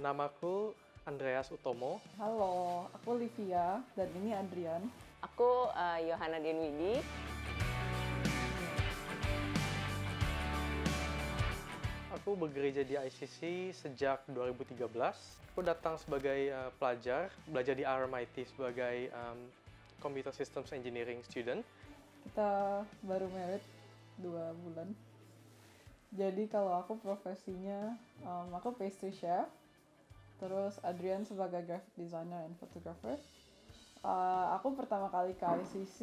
Namaku Andreas Utomo. Halo, aku Livia dan ini Adrian. Aku Yohana Denwidi. Aku bergereja di ICC sejak 2013. Aku datang sebagai pelajar, belajar di RMIT sebagai Computer Systems Engineering student. Kita baru married 2 bulan. Jadi kalau aku profesinya, aku pastry chef. Terus Adrian sebagai graphic designer and photographer. Aku pertama kali ke ICC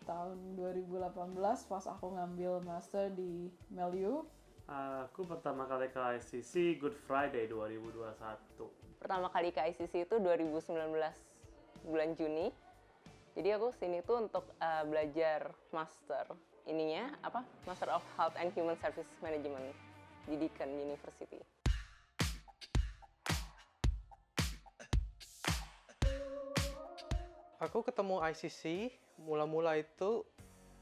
tahun 2018 pas aku ngambil master di Melu. Aku pertama kali ke ICC Good Friday 2021. Pertama kali ke ICC itu 2019 bulan Juni. Jadi aku sini tuh untuk belajar master. Master of Health and Human Service Management di Deakin University. Aku ketemu ICC mula-mula itu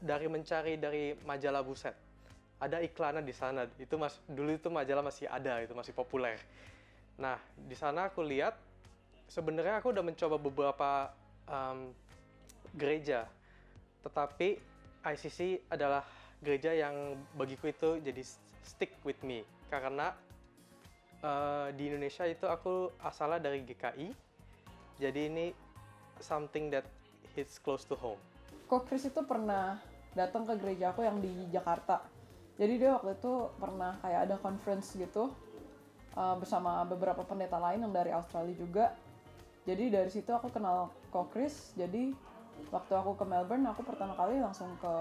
mencari dari majalah Buset. Ada iklannya di sana. Dulu itu majalah masih ada, itu masih populer. Nah, di sana aku lihat sebenarnya aku udah mencoba beberapa gereja, tetapi ICC adalah gereja yang bagiku itu jadi stick with me karena di Indonesia itu aku asalnya dari GKI, jadi ini something that hits close to home. Kok Chris itu pernah datang ke gereja aku yang di Jakarta. Jadi dia waktu itu pernah kayak ada conference gitu bersama beberapa pendeta lain yang dari Australia juga. Jadi dari situ aku kenal Kok Chris. Jadi waktu aku ke Melbourne, aku pertama kali langsung ke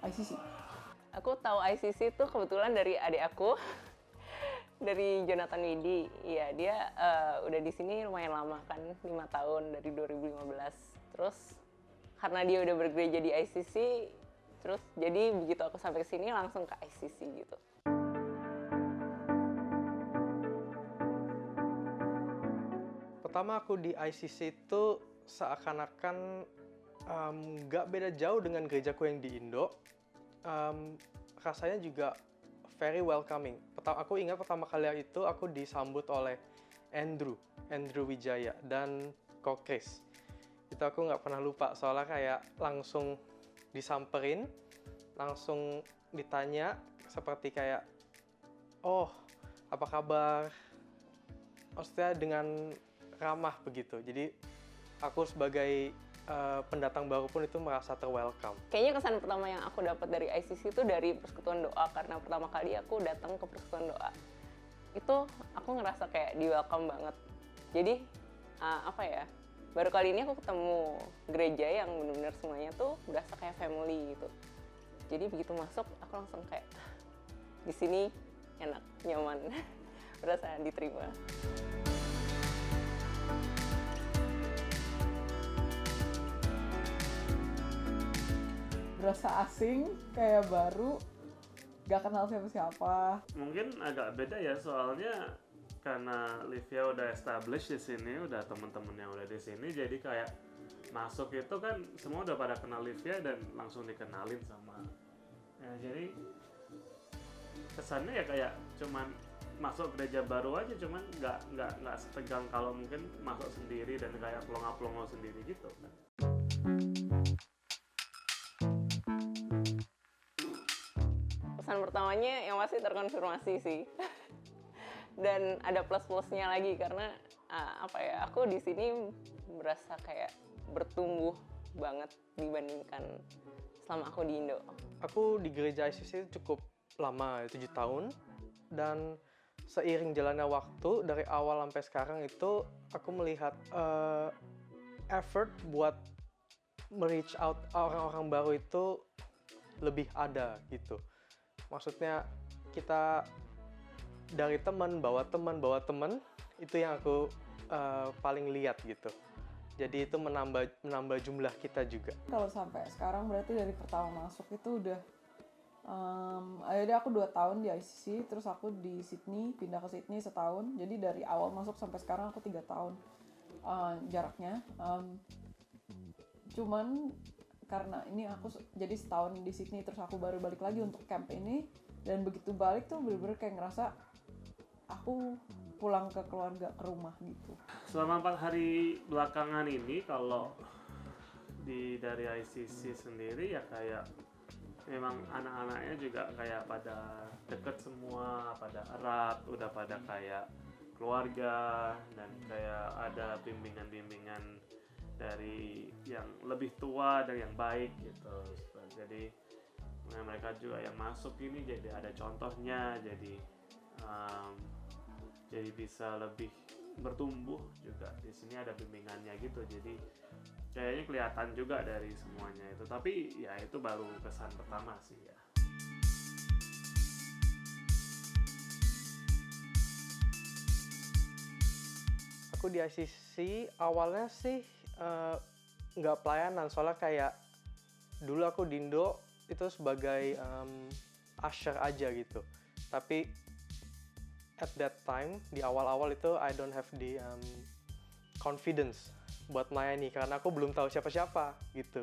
ICC. Aku tahu ICC tuh kebetulan dari adik aku, dari Jonathan Widi. Iya, dia udah di sini lumayan lama kan, 5 tahun dari 2015. Terus karena dia udah bergereja di ICC, terus jadi begitu aku sampai ke sini langsung ke ICC gitu. Pertama aku di ICC itu seakan-akan nggak beda jauh dengan gerejaku yang di Indo. Rasanya juga very welcoming. Aku ingat pertama kali itu aku disambut oleh Andrew Wijaya dan Kok Chris. Itu aku nggak pernah lupa soalnya kayak langsung disamperin, langsung ditanya seperti kayak, oh apa kabar? Maksudnya dengan ramah begitu. Jadi aku sebagai pendatang baru pun itu merasa terwelcome. Kayaknya kesan pertama yang aku dapat dari ICC itu dari persekutuan doa, karena pertama kali aku datang ke persekutuan doa. Itu aku ngerasa kayak di welcome banget. Jadi baru kali ini aku ketemu gereja yang benar-benar semuanya tuh berasa kayak family gitu. Jadi begitu masuk aku langsung kayak di sini enak, nyaman, berasa diterima. Berasa asing, kayak baru, gak kenal siapa-siapa. Mungkin agak beda ya, soalnya karena Livia udah established di sini, udah temen-temen yang udah di sini, jadi kayak masuk itu kan semua udah pada kenal Livia dan langsung dikenalin sama. Ya, jadi kesannya ya kayak cuman masuk gereja baru aja, cuman nggak setegang kalau mungkin masuk sendiri dan kayak plonga-plongo sendiri gitu kan. Pesan pertamanya yang pasti terkonfirmasi sih. Dan ada plus-plusnya lagi karena aku di sini berasa kayak bertumbuh banget dibandingkan selama aku di Indo. Aku di gereja ICC cukup lama, 7 tahun, dan seiring jalannya waktu dari awal sampai sekarang itu aku melihat effort buat reach out orang-orang baru itu lebih ada gitu. Maksudnya kita dari teman bawa teman itu yang aku paling lihat gitu. Jadi itu menambah jumlah kita juga. Kalau sampai sekarang berarti dari pertama masuk itu udah jadi aku 2 tahun di ICC, terus aku di Sydney, pindah ke Sydney setahun. Jadi dari awal masuk sampai sekarang aku 3 tahun jaraknya. Cuman karena ini aku jadi setahun di Sydney, terus aku baru balik lagi untuk camp ini, dan begitu balik tuh bener-bener kayak ngerasa aku pulang ke keluarga, ke rumah gitu. Selama 4 hari belakangan ini kalau dari ICC sendiri ya kayak memang anak-anaknya juga kayak pada deket semua, pada erat, udah pada kayak keluarga, dan kayak ada bimbingan-bimbingan dari yang lebih tua dan yang baik gitu. Jadi mereka juga yang masuk ini jadi ada contohnya, jadi bisa lebih bertumbuh juga. Di sini ada bimbingannya gitu, jadi kayaknya kelihatan juga dari semuanya itu. Tapi ya itu baru kesan pertama sih ya. Aku di ICC awalnya sih nggak pelayanan, soalnya kayak dulu aku di Indo itu sebagai usher aja gitu. Tapi at that time di awal-awal itu I don't have the confidence buat melayani karena aku belum tahu siapa-siapa gitu.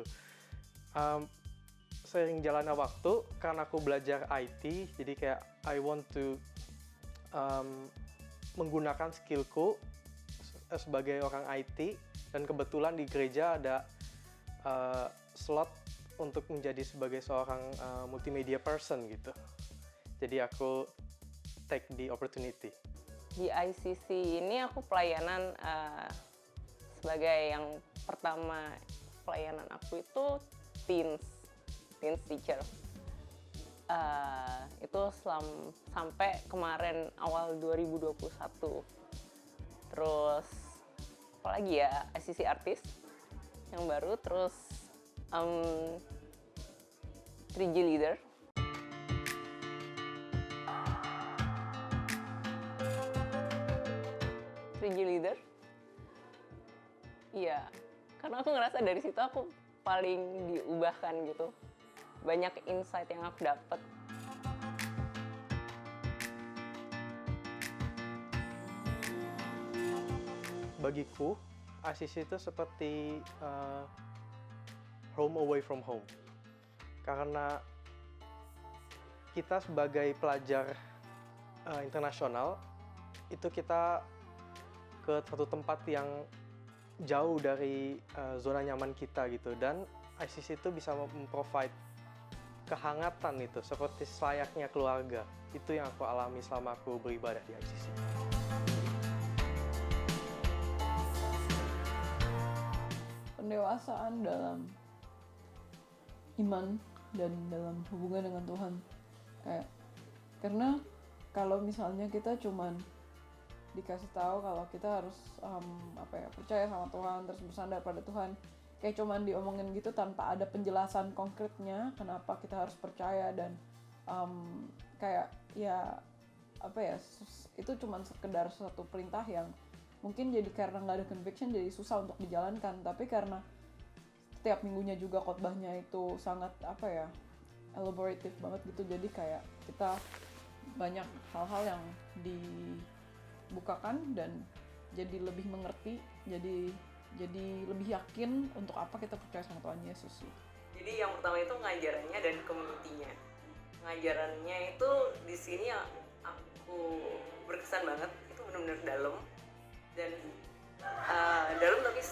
Seiring jalannya waktu, karena aku belajar IT, jadi kayak I want to menggunakan skillku sebagai orang IT, dan kebetulan di gereja ada slot untuk menjadi sebagai seorang multimedia person gitu. Jadi aku take the opportunity. Di ICC ini aku pelayanan sebagai yang pertama. Pelayanan aku itu teens teacher. Itu sampai kemarin awal 2021. Terus apalagi ya, ICC artis yang baru, terus 3G leader. Iya, karena aku ngerasa dari situ aku paling diubahkan gitu. Banyak insight yang aku dapet. Bagiku, ICC itu seperti home away from home. Karena kita sebagai pelajar internasional, itu kita ke satu tempat yang jauh dari zona nyaman kita gitu. Dan ICC itu bisa memprovide kehangatan itu, seperti selayaknya keluarga. Itu yang aku alami selama aku beribadah di ICC. Pendewasaan dalam iman dan dalam hubungan dengan Tuhan, karena kalau misalnya kita cuman dikasih tahu kalau kita harus percaya sama Tuhan, terus bersandar pada Tuhan, kayak cuman diomongin gitu tanpa ada penjelasan konkretnya kenapa kita harus percaya, dan itu cuman sekedar suatu perintah yang mungkin jadi karena nggak ada conviction jadi susah untuk dijalankan. Tapi karena setiap minggunya juga khotbahnya itu sangat elaboratif banget gitu, jadi kayak kita banyak hal-hal yang dibukakan dan jadi lebih mengerti, jadi lebih yakin untuk apa kita percaya sama Tuhan Yesus sih. Jadi yang pertama itu ngajarannya dan community-nya. Ngajarannya itu di sini aku berkesan banget, itu benar-benar dalam. Dan dalam tapi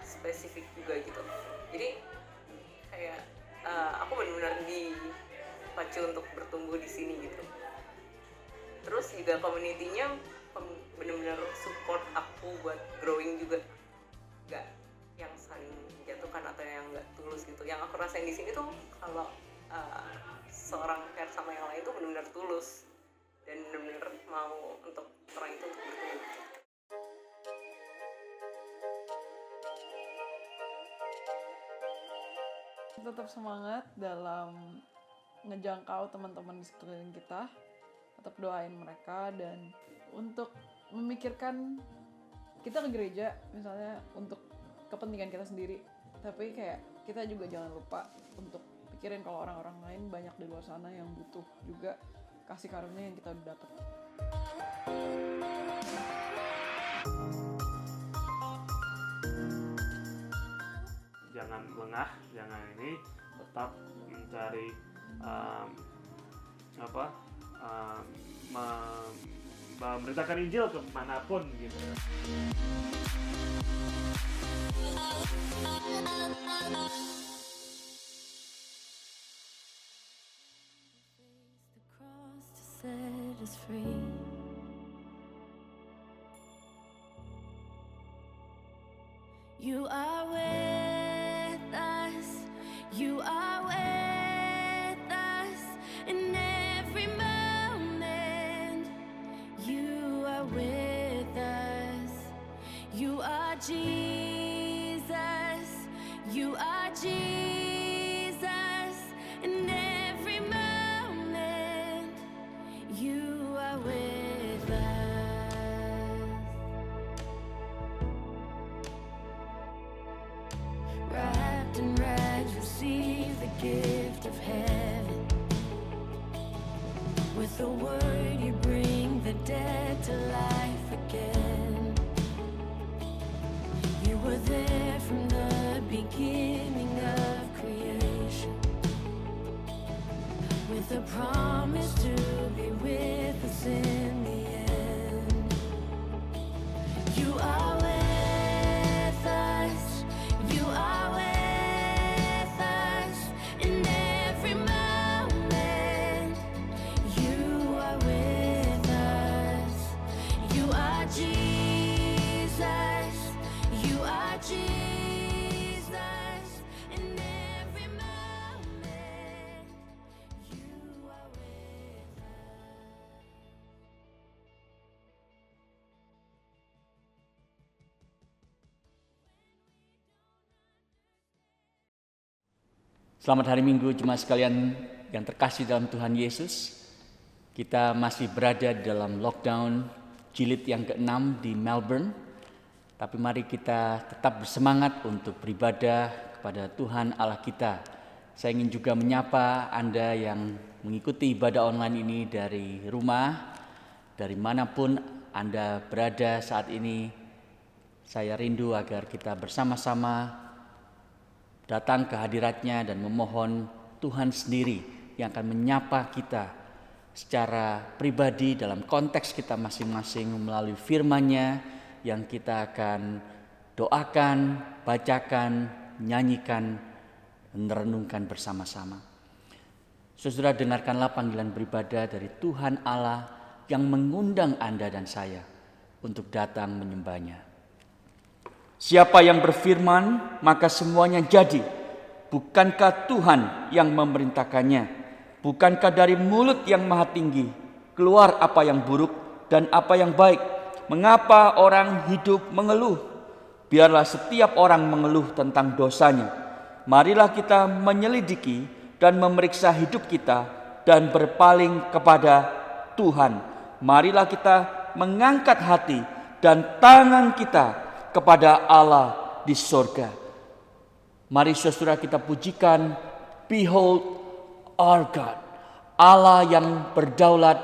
spesifik juga gitu. Jadi kayak aku benar-benar dipacu untuk bertumbuh di sini gitu. Terus juga community-nya benar-benar support aku buat growing juga, nggak yang saling menjatuhkan atau yang nggak tulus gitu. Yang aku rasain di sini tuh kalau seorang care sama yang lain tuh benar-benar tulus dan benar-benar mau untuk orang itu untuk bertumbuh. Tetap semangat dalam ngejangkau teman-teman di sekeliling kita, tetap doain mereka, dan untuk memikirkan kita ke gereja misalnya untuk kepentingan kita sendiri, tapi kayak kita juga jangan lupa untuk pikirin kalau orang-orang lain banyak di luar sana yang butuh juga kasih karunia yang kita udah dapat. Jangan lengah, jangan ini, tetap mencari memberitakan Injil kemanapun gitu. The cross to set us free. You are with us. You are with us in every moment. You are with us. You are Jesus. You are Jesus in every moment. You are with us. Wrapped in rags, receive the gift of heaven. With the word you bring the dead to life again. You were there from the beginning of creation, with a promise to be with us in the end. You are with us. You are with us in every moment. You are with us. You are Jesus. You are Jesus in every moment. You are with us. Selamat hari Minggu jemaat sekalian yang terkasih dalam Tuhan Yesus. Kita masih berada dalam lockdown jilid yang ke-6 di Melbourne. Tapi mari kita tetap bersemangat untuk beribadah kepada Tuhan Allah kita. Saya ingin juga menyapa Anda yang mengikuti ibadah online ini dari rumah, dari manapun Anda berada saat ini. Saya rindu agar kita bersama-sama datang ke hadiratnya dan memohon Tuhan sendiri yang akan menyapa kita secara pribadi dalam konteks kita masing-masing melalui firman-Nya yang kita akan doakan, bacakan, nyanyikan, dan renungkan bersama-sama. Saudara, dengarkanlah panggilan beribadah dari Tuhan Allah yang mengundang Anda dan saya untuk datang menyembah-Nya. Siapa yang berfirman, maka semuanya jadi. Bukankah Tuhan yang memerintahkannya? Bukankah dari mulut yang maha tinggi keluar apa yang buruk dan apa yang baik? Mengapa orang hidup mengeluh? Biarlah setiap orang mengeluh tentang dosanya. Marilah kita menyelidiki dan memeriksa hidup kita dan berpaling kepada Tuhan. Marilah kita mengangkat hati dan tangan kita kepada Allah di sorga. Mari saudara kita pujikan, behold our God. Allah yang berdaulat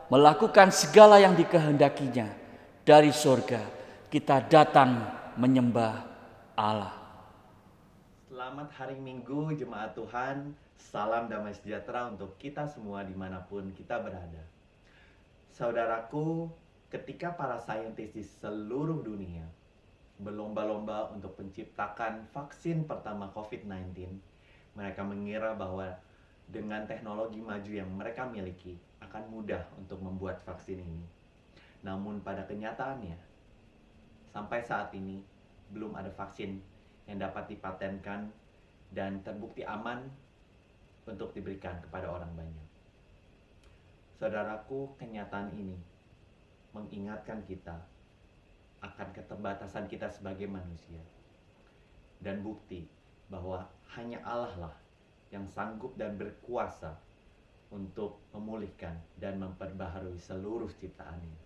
melakukan segala yang dikehendakinya. Dari sorga kita datang menyembah Allah. Selamat hari Minggu jemaat Tuhan. Salam damai sejahtera untuk kita semua dimanapun kita berada. Saudaraku, ketika para saintis di seluruh dunia berlomba-lomba untuk menciptakan vaksin pertama COVID-19, mereka mengira bahwa dengan teknologi maju yang mereka miliki akan mudah untuk membuat vaksin ini. Namun pada kenyataannya, sampai saat ini belum ada vaksin yang dapat dipatenkan dan terbukti aman untuk diberikan kepada orang banyak. Saudaraku, kenyataan ini mengingatkan kita akan keterbatasan kita sebagai manusia, dan bukti bahwa hanya Allah lah yang sanggup dan berkuasa untuk memulihkan dan memperbaharui seluruh ciptaannya.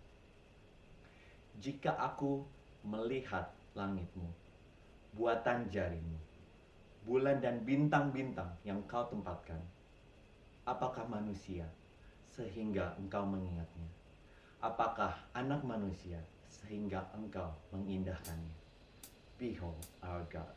Jika aku melihat langitmu, buatan jarimu, bulan dan bintang-bintang yang kau tempatkan, apakah manusia sehingga engkau mengingatnya? Apakah anak manusia sehingga engkau mengindahkannya? Behold our God.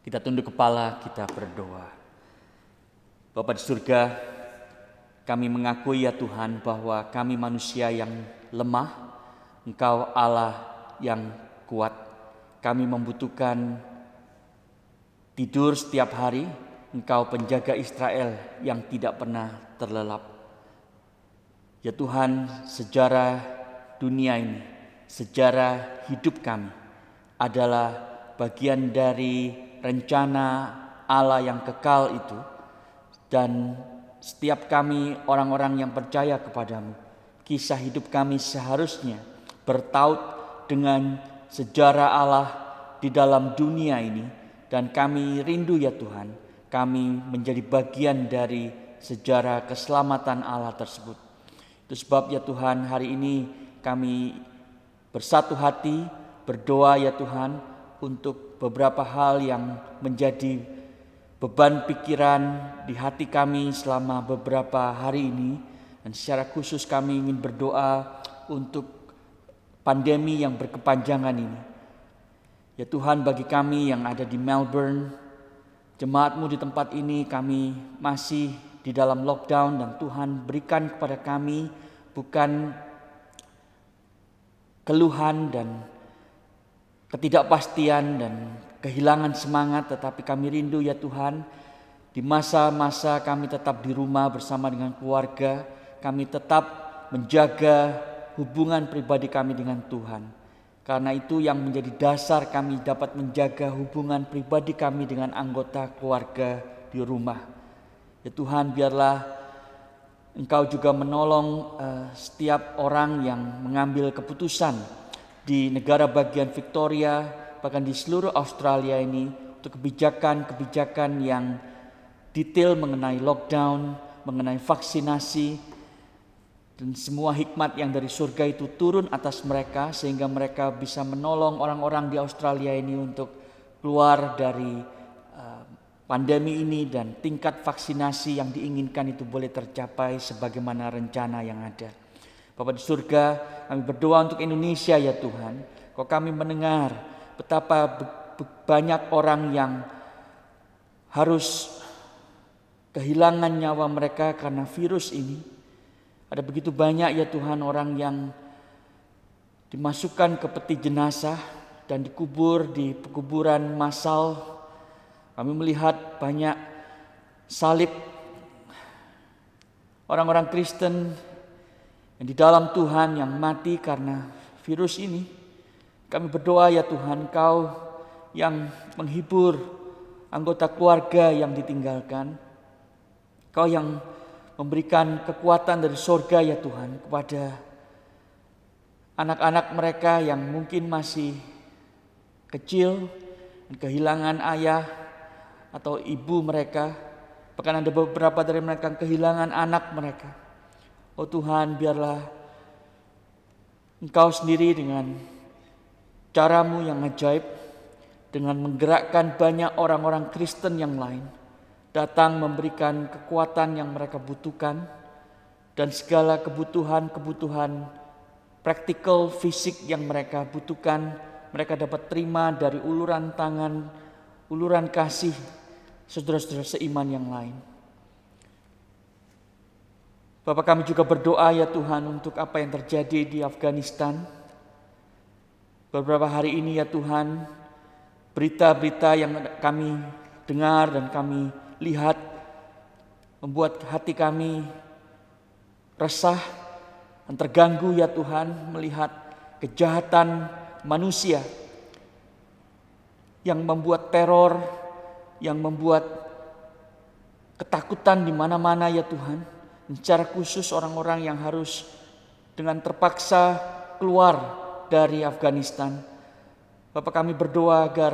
Kita tunduk kepala, kita berdoa. Bapa di surga, kami mengakui ya Tuhan bahwa kami manusia yang lemah, Engkau Allah yang kuat. Kami membutuhkan tidur setiap hari, Engkau penjaga Israel yang tidak pernah terlelap. Ya Tuhan, sejarah dunia ini, sejarah hidup kami adalah bagian dari rencana Allah yang kekal itu, dan setiap kami orang-orang yang percaya kepadamu, kisah hidup kami seharusnya bertaut dengan sejarah Allah di dalam dunia ini, dan kami rindu ya Tuhan, kami menjadi bagian dari sejarah keselamatan Allah tersebut. Itu sebab ya Tuhan, hari ini kami bersatu hati berdoa ya Tuhan untuk beberapa hal yang menjadi beban pikiran di hati kami selama beberapa hari ini. Dan secara khusus kami ingin berdoa untuk pandemi yang berkepanjangan ini. Ya Tuhan, bagi kami yang ada di Melbourne, jemaat-Mu di tempat ini, kami masih di dalam lockdown, dan Tuhan berikan kepada kami bukan keluhan dan ketidakpastian dan kehilangan semangat, tetapi kami rindu ya Tuhan, di masa-masa kami tetap di rumah bersama dengan keluarga, kami tetap menjaga hubungan pribadi kami dengan Tuhan. Karena itu yang menjadi dasar kami dapat menjaga hubungan pribadi kami dengan anggota keluarga di rumah. Ya Tuhan, biarlah Engkau juga menolong setiap orang yang mengambil keputusan di negara bagian Victoria, bahkan di seluruh Australia ini, untuk kebijakan-kebijakan yang detail mengenai lockdown, mengenai vaksinasi, dan semua hikmat yang dari surga itu turun atas mereka, sehingga mereka bisa menolong orang-orang di Australia ini untuk keluar dari pandemi ini, dan tingkat vaksinasi yang diinginkan itu boleh tercapai sebagaimana rencana yang ada. Bapa di surga, kami berdoa untuk Indonesia ya Tuhan. Kau kami mendengar betapa banyak orang yang harus kehilangan nyawa mereka karena virus ini. Ada begitu banyak ya Tuhan orang yang dimasukkan ke peti jenazah dan dikubur di pekuburan massal. Kami melihat banyak salib orang-orang Kristen yang di dalam Tuhan yang mati karena virus ini. Kami berdoa ya Tuhan, Kau yang menghibur anggota keluarga yang ditinggalkan. Kau yang memberikan kekuatan dari surga ya Tuhan kepada anak-anak mereka yang mungkin masih kecil dan kehilangan ayah atau ibu mereka, bahkan ada beberapa dari mereka yang kehilangan anak mereka. Oh Tuhan, biarlah Engkau sendiri dengan caramu yang ajaib, dengan menggerakkan banyak orang-orang Kristen yang lain, datang memberikan kekuatan yang mereka butuhkan, dan segala kebutuhan-kebutuhan praktikal fisik yang mereka butuhkan, mereka dapat terima dari uluran tangan, uluran kasih saudara-saudara seiman yang lain. Bapak, kami juga berdoa ya Tuhan untuk apa yang terjadi di Afghanistan. Beberapa hari ini ya Tuhan, berita-berita yang kami dengar dan kami lihat membuat hati kami resah dan terganggu ya Tuhan, melihat kejahatan manusia yang membuat teror, yang membuat ketakutan di mana-mana ya Tuhan. Secara khusus orang-orang yang harus dengan terpaksa keluar dari Afghanistan. Bapak, kami berdoa agar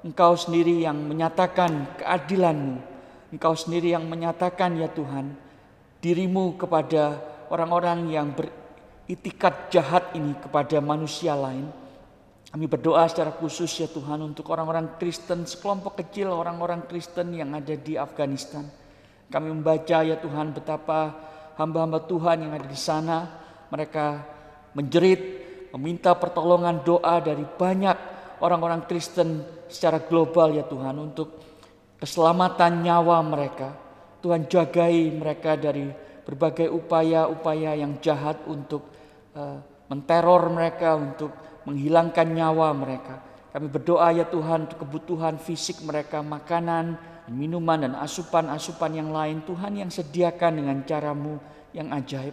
Engkau sendiri yang menyatakan keadilan-Mu, Engkau sendiri yang menyatakan ya Tuhan diri-Mu kepada orang-orang yang beritikat jahat ini kepada manusia lain. Kami berdoa secara khusus ya Tuhan untuk orang-orang Kristen, sekelompok kecil orang-orang Kristen yang ada di Afghanistan. Kami membaca ya Tuhan betapa hamba-hamba Tuhan yang ada di sana, mereka menjerit, meminta pertolongan doa dari banyak orang-orang Kristen secara global ya Tuhan, untuk keselamatan nyawa mereka. Tuhan jagai mereka dari berbagai upaya-upaya yang jahat untuk menteror mereka, untuk menghilangkan nyawa mereka. Kami berdoa ya Tuhan untuk kebutuhan fisik mereka, makanan, minuman, dan asupan-asupan yang lain. Tuhan yang sediakan dengan cara-Mu yang ajaib.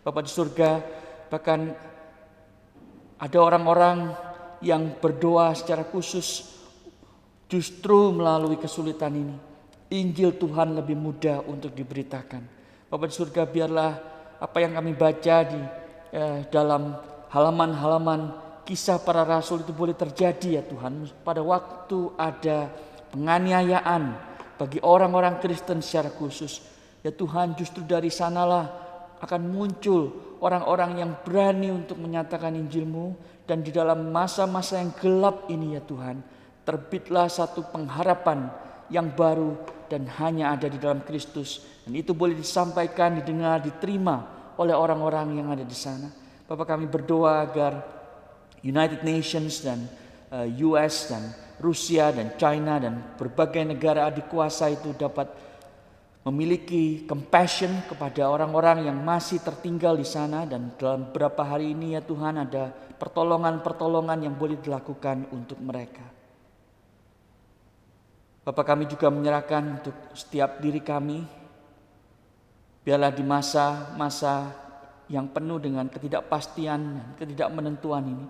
Bapa di surga, bahkan ada orang-orang yang berdoa secara khusus justru melalui kesulitan ini. Injil Tuhan lebih mudah untuk diberitakan. Bapa di surga, biarlah apa yang kami baca di dalam halaman-halaman kisah para rasul itu boleh terjadi ya Tuhan. Pada waktu ada penganiayaan bagi orang-orang Kristen secara khusus, ya Tuhan, justru dari sanalah akan muncul orang-orang yang berani untuk menyatakan Injil-Mu. Dan di dalam masa-masa yang gelap ini ya Tuhan, terbitlah satu pengharapan yang baru dan hanya ada di dalam Kristus. Dan itu boleh disampaikan, didengar, diterima oleh orang-orang yang ada di sana. Bapak, kami berdoa agar United Nations dan US dan Rusia dan China dan berbagai negara adik kuasa itu dapat memiliki compassion kepada orang-orang yang masih tertinggal di sana. Dan dalam beberapa hari ini ya Tuhan, ada pertolongan-pertolongan yang boleh dilakukan untuk mereka. Bapak, kami juga menyerahkan untuk setiap diri kami. Biarlah di masa-masa yang penuh dengan ketidakpastian dan ketidakmenentuan ini,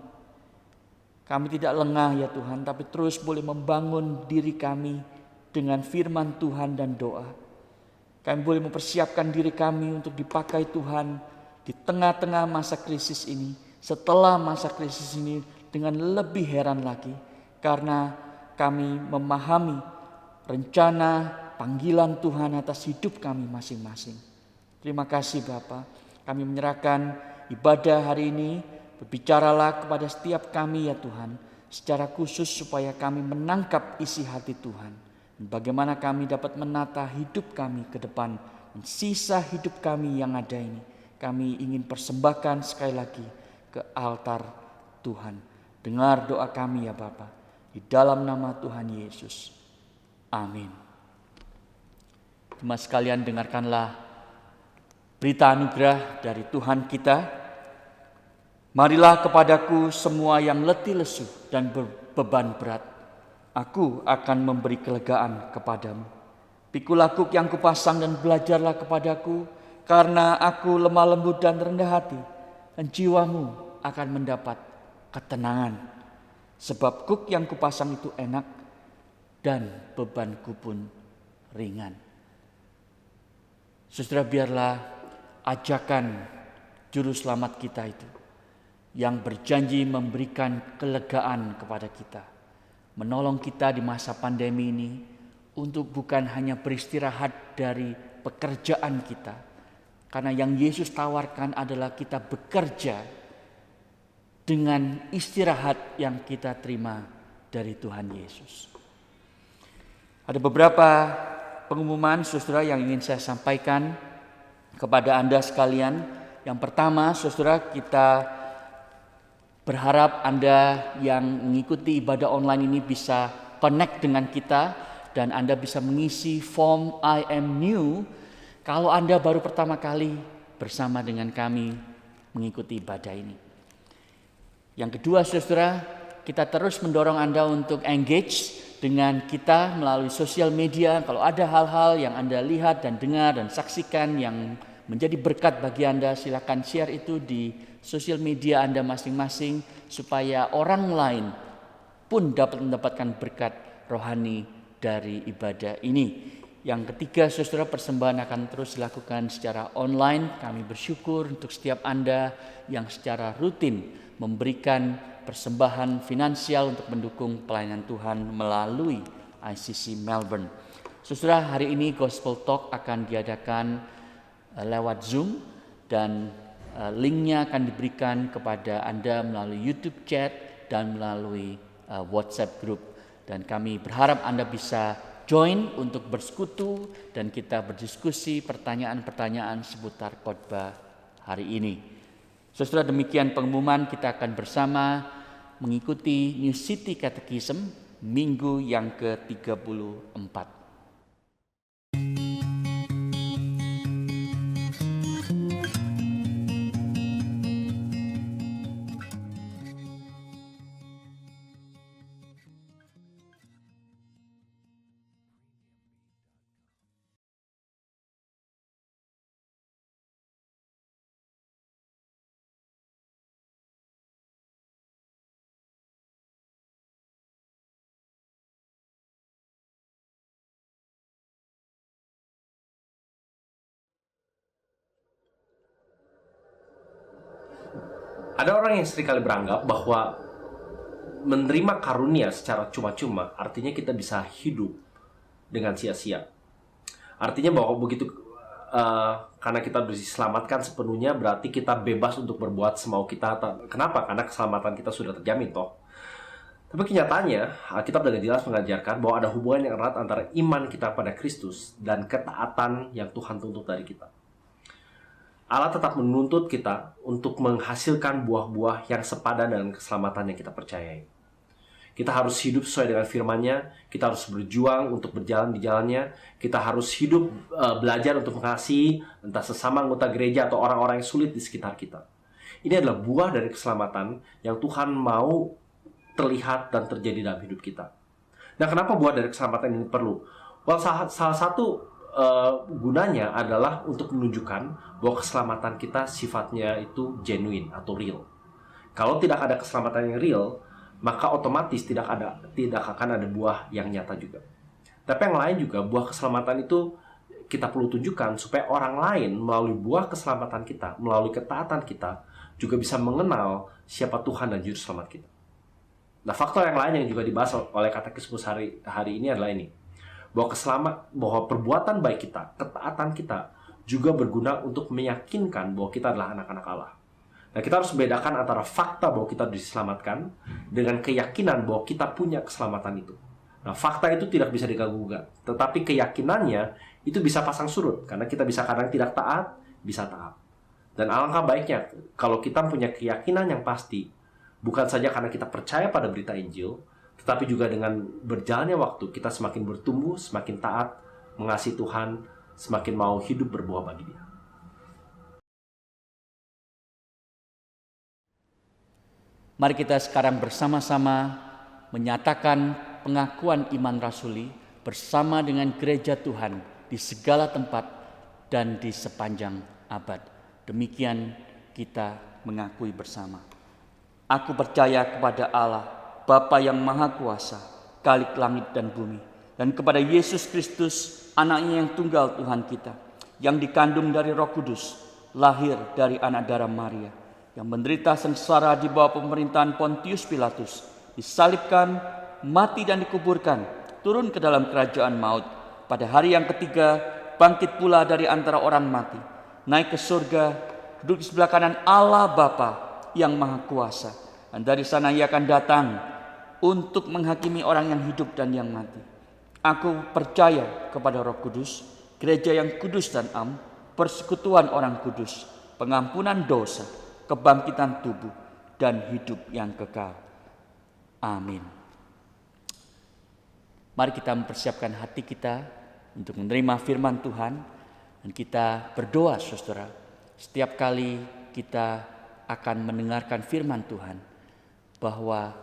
kami tidak lengah ya Tuhan, tapi terus boleh membangun diri kami dengan firman Tuhan dan doa. Kami boleh mempersiapkan diri kami untuk dipakai Tuhan di tengah-tengah masa krisis ini, setelah masa krisis ini dengan lebih heran lagi, karena kami memahami rencana panggilan Tuhan atas hidup kami masing-masing. Terima kasih Bapa. Kami menyerahkan ibadah hari ini. Berbicaralah kepada setiap kami ya Tuhan, secara khusus supaya kami menangkap isi hati Tuhan. Dan bagaimana kami dapat menata hidup kami ke depan. Dan sisa hidup kami yang ada ini, kami ingin persembahkan sekali lagi ke altar Tuhan. Dengar doa kami ya Bapa, di dalam nama Tuhan Yesus. Amin. Jemaat sekalian, dengarkanlah berita anugerah dari Tuhan kita. Marilah kepadaku semua yang letih lesu dan berbeban berat, aku akan memberi kelegaan kepadamu. Pikulah kuk yang kupasang dan belajarlah kepadaku, karena aku lemah lembut dan rendah hati, dan jiwamu akan mendapat ketenangan. Sebab kuk yang kupasang itu enak dan bebanku pun ringan. Saudara, biarlah ajakan juru selamat kita itu yang berjanji memberikan kelegaan kepada kita, menolong kita di masa pandemi ini untuk bukan hanya beristirahat dari pekerjaan kita, karena yang Yesus tawarkan adalah kita bekerja dengan istirahat yang kita terima dari Tuhan Yesus. Ada beberapa pengumuman saudara yang ingin saya sampaikan kepada Anda sekalian. Yang pertama, saudara, kita berharap Anda yang mengikuti ibadah online ini bisa connect dengan kita dan Anda bisa mengisi form I am new kalau Anda baru pertama kali bersama dengan kami mengikuti ibadah ini. Yang kedua, saudara, kita terus mendorong Anda untuk engage dengan kita melalui sosial media. Kalau ada hal-hal yang Anda lihat dan dengar dan saksikan yang menjadi berkat bagi Anda, silakan share itu di sosial media Anda masing-masing supaya orang lain pun dapat mendapatkan berkat rohani dari ibadah ini. Yang ketiga, saudara, persembahan akan terus dilakukan secara online. Kami bersyukur untuk setiap Anda yang secara rutin memberikan persembahan finansial untuk mendukung pelayanan Tuhan melalui ICC Melbourne. Saudara, hari ini Gospel Talk akan diadakan lewat Zoom dan linknya akan diberikan kepada Anda melalui YouTube chat dan melalui WhatsApp group. Dan kami berharap Anda bisa join untuk bersekutu dan kita berdiskusi pertanyaan-pertanyaan seputar khotbah hari ini. Saudara, demikian pengumuman. Kita akan bersama mengikuti New City Catechism minggu yang ke-34. Ada orang yang seringkali beranggap bahwa menerima karunia secara cuma-cuma artinya kita bisa hidup dengan sia-sia. Artinya bahwa begitu karena kita diselamatkan sepenuhnya berarti kita bebas untuk berbuat semau kita. Kenapa? Karena keselamatan kita sudah terjamin toh. Tapi kenyataannya Alkitab dengan jelas mengajarkan bahwa ada hubungan yang erat antara iman kita pada Kristus dan ketaatan yang Tuhan tuntut dari kita. Allah tetap menuntut kita untuk menghasilkan buah-buah yang sepadan dengan keselamatan yang kita percayai. Kita harus hidup sesuai dengan firman-Nya, kita harus berjuang untuk berjalan di jalannya, kita harus hidup belajar untuk mengasihi entah sesama anggota gereja atau orang-orang yang sulit di sekitar kita. Ini adalah buah dari keselamatan yang Tuhan mau terlihat dan terjadi dalam hidup kita. Nah, kenapa buah dari keselamatan ini perlu? Well, salah satu gunanya adalah untuk menunjukkan bahwa keselamatan kita sifatnya itu genuine atau real. Kalau tidak ada keselamatan yang real, maka otomatis tidak akan ada buah yang nyata juga. Tapi yang lain juga, buah keselamatan itu kita perlu tunjukkan supaya orang lain melalui buah keselamatan kita, melalui ketaatan kita, juga bisa mengenal siapa Tuhan dan Juru Selamat kita. Nah, faktor yang lain yang juga dibahas oleh Katekismus hari ini adalah ini. Bahwa perbuatan baik kita, ketaatan kita juga berguna untuk meyakinkan bahwa kita adalah anak-anak Allah. Nah, kita harus membedakan antara fakta bahwa kita diselamatkan dengan keyakinan bahwa kita punya keselamatan itu. Nah, fakta itu tidak bisa diganggu-gugat, tetapi keyakinannya itu bisa pasang surut karena kita bisa kadang tidak taat, bisa taat. Dan alangkah baiknya kalau kita punya keyakinan yang pasti, bukan saja karena kita percaya pada berita Injil, tetapi juga dengan berjalannya waktu, kita semakin bertumbuh, semakin taat, mengasihi Tuhan, semakin mau hidup berbuah bagi Dia. Mari kita sekarang bersama-sama menyatakan pengakuan iman rasuli bersama dengan gereja Tuhan di segala tempat dan di sepanjang abad. Demikian kita mengakui bersama. Aku percaya kepada Allah, Bapa yang Maha Kuasa, Khalik langit dan bumi, dan kepada Yesus Kristus, Anaknya yang tunggal Tuhan kita, yang dikandung dari Roh Kudus, lahir dari anak darah Maria, yang menderita sengsara di bawah pemerintahan Pontius Pilatus, disalibkan, mati dan dikuburkan, turun ke dalam kerajaan maut, pada hari yang ketiga bangkit pula dari antara orang mati, naik ke surga, duduk di sebelah kanan Allah Bapa yang Maha Kuasa, dan dari sana Ia akan datang untuk menghakimi orang yang hidup dan yang mati. Aku percaya kepada Roh Kudus, gereja yang kudus dan am, persekutuan orang kudus, pengampunan dosa, kebangkitan tubuh, dan hidup yang kekal. Amin. Mari kita mempersiapkan hati kita untuk menerima firman Tuhan, dan kita berdoa, saudara. Setiap kali kita akan mendengarkan firman Tuhan, bahwa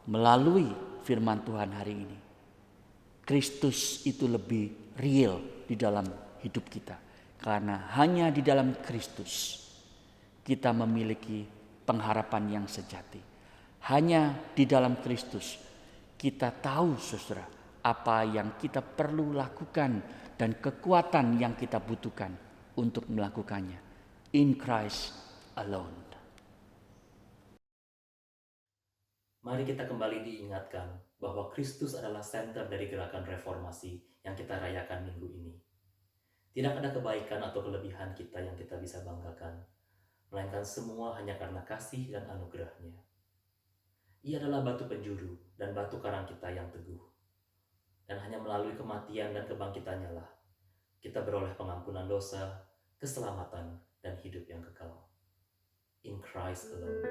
melalui firman Tuhan hari ini, Kristus itu lebih real di dalam hidup kita. Karena hanya di dalam Kristus kita memiliki pengharapan yang sejati. Hanya di dalam Kristus kita tahu, saudara, apa yang kita perlu lakukan dan kekuatan yang kita butuhkan untuk melakukannya. In Christ alone. Mari kita kembali diingatkan bahwa Kristus adalah senter dari gerakan reformasi yang kita rayakan minggu ini. Tidak ada kebaikan atau kelebihan kita yang kita bisa banggakan, melainkan semua hanya karena kasih dan anugerah-Nya. Ia adalah batu penjuru dan batu karang kita yang teguh. Dan hanya melalui kematian dan kebangkitannya lah kita beroleh pengampunan dosa, keselamatan, dan hidup yang kekal. In Christ alone.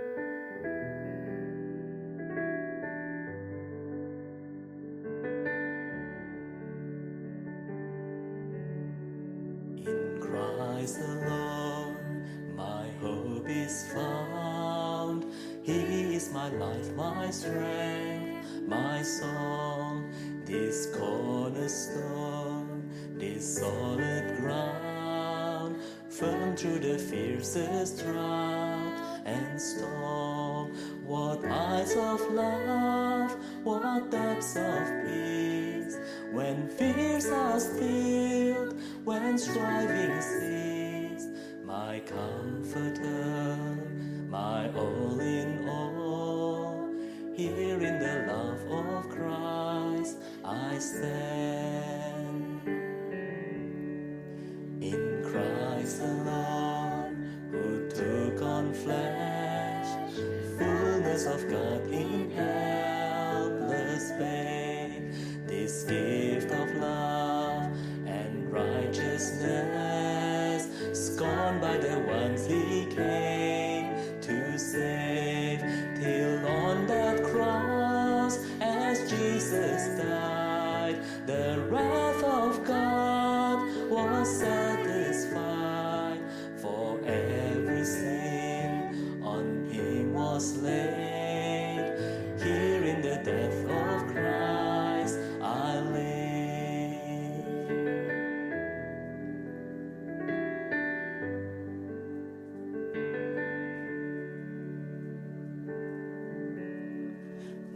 Christ alone my hope is found. He is my life, my strength, my song, this cornerstone, this solid ground, firm through the fiercest drought and storm. What eyes of love, what depths of peace, when fears are stilled, when striving cease. My comforter, my all in all, here in the love of Christ I stand. In Christ alone, who took on flesh, fullness of God in helpless babe, this gift of love and righteousness, scorned by the ones he came to save, till on that cross as Jesus died, the wrath of God was satisfied, for every sin on him was laid. Here in the death of Christ I live.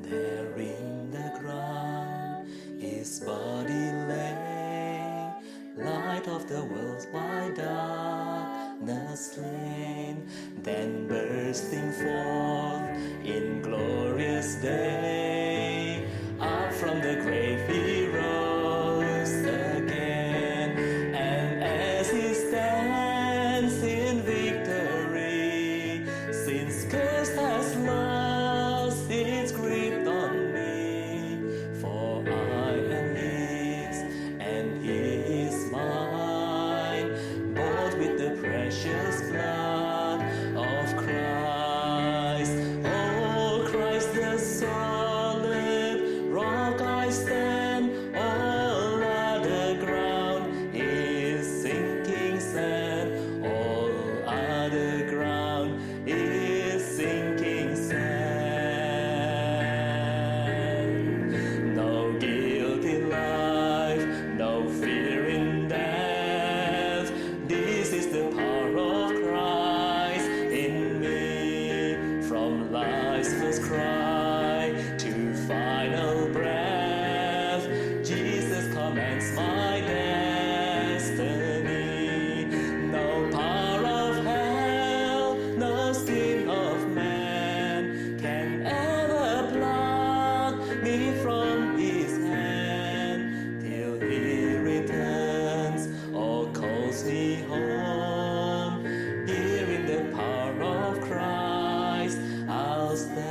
There in the ground his body lay, light of the world by darkness slain, then bursting forth in glorious day, up from the grave he rose again, and as he stands in victory, sin's curse has lost its grip on me, for I am his and he is mine, bought with the precious blood of Christ. Oh, Christ the solid rock I stand, all other ground is sinking sand, all other ground is sinking sand. No guilt in life, no fear in death, this is the power of Christ in me, from life's first cry to final breath, Jesus commands my destiny. No power of hell, no scheme of man can ever pluck me from his hand, till he returns or calls me home. Here in the power of Christ I'll stand.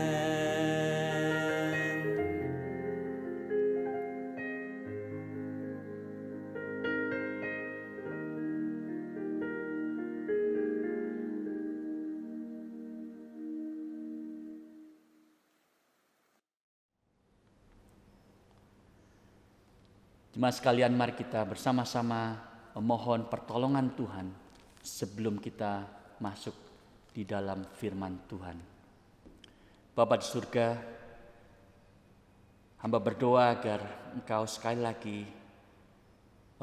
Jemaat sekalian, mari kita bersama-sama memohon pertolongan Tuhan sebelum kita masuk di dalam firman Tuhan. Bapa di surga, hamba berdoa agar Engkau sekali lagi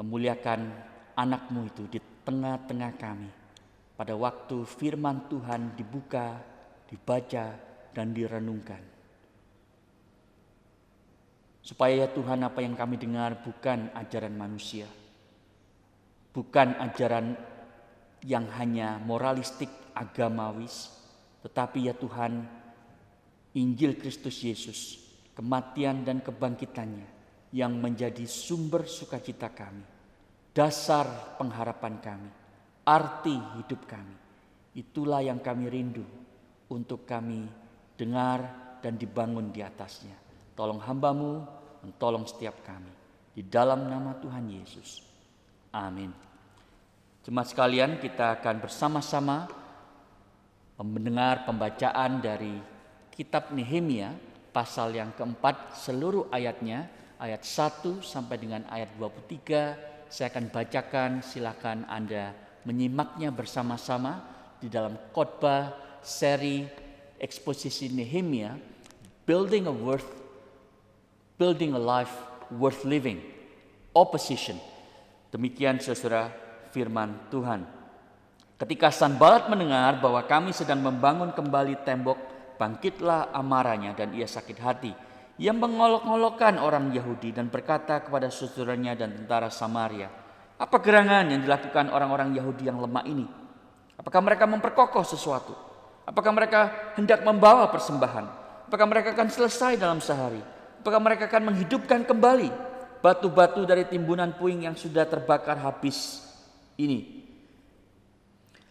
memuliakan anak-Mu itu di tengah-tengah kami. Pada waktu firman Tuhan dibuka, dibaca, dan direnungkan. Supaya ya Tuhan, apa yang kami dengar bukan ajaran manusia, bukan ajaran yang hanya moralistik agamawis, tetapi ya Tuhan, Injil Kristus Yesus, kematian dan kebangkitannya yang menjadi sumber sukacita kami, dasar pengharapan kami, arti hidup kami. Itulah yang kami rindu untuk kami dengar dan dibangun di atasnya. Tolong hamba-Mu, tolong setiap kami. Di dalam nama Tuhan Yesus. Amin. Jemaat sekalian, kita akan bersama-sama mendengar pembacaan dari kitab Nehemia, pasal yang keempat, seluruh ayatnya, ayat 1 sampai dengan ayat 23. Saya akan bacakan, silakan Anda menyimaknya bersama-sama di dalam khotbah seri eksposisi Nehemia, Building a Life Worth Living, Opposition. Demikian saudara firman Tuhan. Ketika Sanballat mendengar bahwa kami sedang membangun kembali tembok, bangkitlah amarahnya dan ia sakit hati. Ia mengolok-olokkan orang Yahudi dan berkata kepada saudaranya dan tentara Samaria, apa gerangan yang dilakukan orang-orang Yahudi yang lemah ini? Apakah mereka memperkokoh sesuatu? Apakah mereka hendak membawa persembahan? Apakah mereka akan selesai dalam sehari? Apakah mereka akan menghidupkan kembali batu-batu dari timbunan puing yang sudah terbakar habis ini?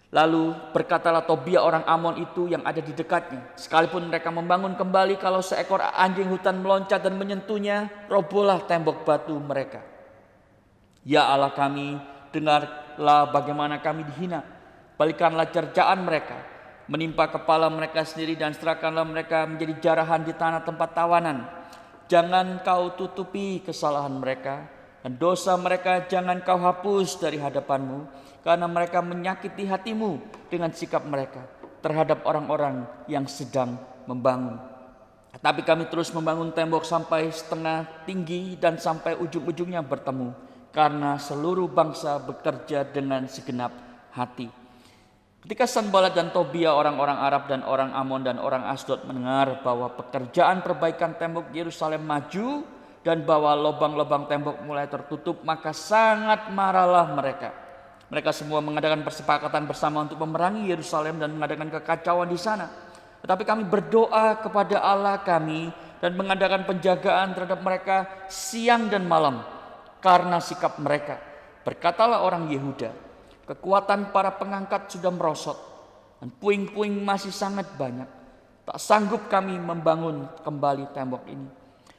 Lalu berkatalah Tobia orang Amon itu yang ada di dekatnya, sekalipun mereka membangun kembali, kalau seekor anjing hutan meloncat dan menyentuhnya, robohlah tembok batu mereka. Ya Allah kami, dengarlah bagaimana kami dihina. Balikanlah cercaan mereka, menimpa kepala mereka sendiri, dan serahkanlah mereka menjadi jarahan di tanah tempat tawanan. Jangan kau tutupi kesalahan mereka, dan dosa mereka jangan kau hapus dari hadapanmu, karena mereka menyakiti hatimu dengan sikap mereka terhadap orang-orang yang sedang membangun. Tapi kami terus membangun tembok sampai setengah tinggi dan sampai ujung-ujungnya bertemu, karena seluruh bangsa bekerja dengan segenap hati. Ketika Sanballat dan Tobia, orang-orang Arab dan orang Amon dan orang Asdod mendengar bahwa pekerjaan perbaikan tembok Yerusalem maju dan bahwa lubang-lubang tembok mulai tertutup, maka sangat marahlah mereka. Mereka semua mengadakan persepakatan bersama untuk memerangi Yerusalem dan mengadakan kekacauan di sana. Tetapi kami berdoa kepada Allah kami dan mengadakan penjagaan terhadap mereka siang dan malam karena sikap mereka. Berkatalah orang Yehuda, kekuatan para pengangkat sudah merosot dan puing-puing masih sangat banyak. Tak sanggup kami membangun kembali tembok ini.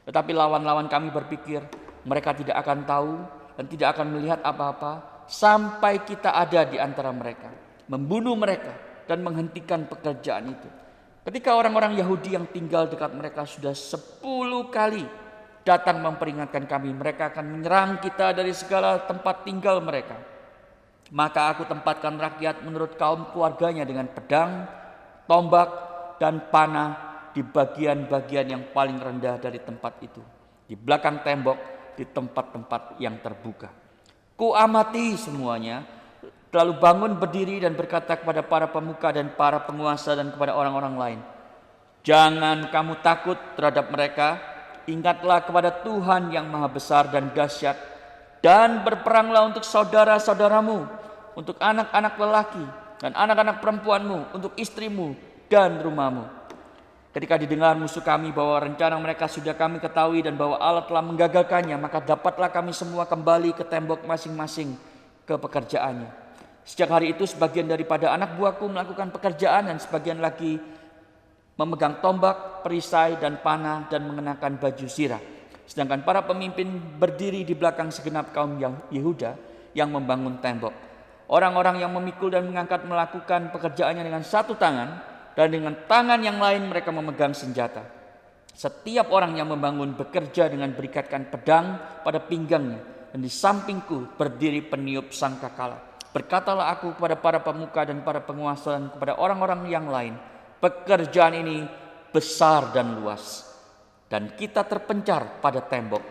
Tetapi lawan-lawan kami berpikir, mereka tidak akan tahu dan tidak akan melihat apa-apa sampai kita ada di antara mereka, membunuh mereka dan menghentikan pekerjaan itu. Ketika orang-orang Yahudi yang tinggal dekat mereka sudah 10 kali datang memperingatkan kami, mereka akan menyerang kita dari segala tempat tinggal mereka. Maka aku tempatkan rakyat menurut kaum keluarganya dengan pedang, tombak, dan panah di bagian-bagian yang paling rendah dari tempat itu, di belakang tembok, di tempat-tempat yang terbuka. Ku amati semuanya, lalu bangun berdiri dan berkata kepada para pemuka dan para penguasa dan kepada orang-orang lain, jangan kamu takut terhadap mereka, ingatlah kepada Tuhan yang maha besar dan dahsyat, dan berperanglah untuk saudara-saudaramu, untuk anak-anak lelaki dan anak-anak perempuanmu, untuk istrimu dan rumahmu. Ketika didengar musuh kami bahwa rencana mereka sudah kami ketahui dan bahwa Allah telah menggagalkannya, maka dapatlah kami semua kembali ke tembok masing-masing ke pekerjaannya. Sejak hari itu sebagian daripada anak buahku melakukan pekerjaan dan sebagian lagi memegang tombak, perisai dan panah dan mengenakan baju zirah. Sedangkan para pemimpin berdiri di belakang segenap kaum Yehuda yang membangun tembok. Orang-orang yang memikul dan mengangkat melakukan pekerjaannya dengan satu tangan, dan dengan tangan yang lain mereka memegang senjata. Setiap orang yang membangun bekerja dengan berikatkan pedang pada pinggangnya, dan di sampingku berdiri peniup sangkakala. Berkatalah aku kepada para pemuka dan para penguasa dan kepada orang-orang yang lain, pekerjaan ini besar dan luas, dan kita terpencar pada tembok,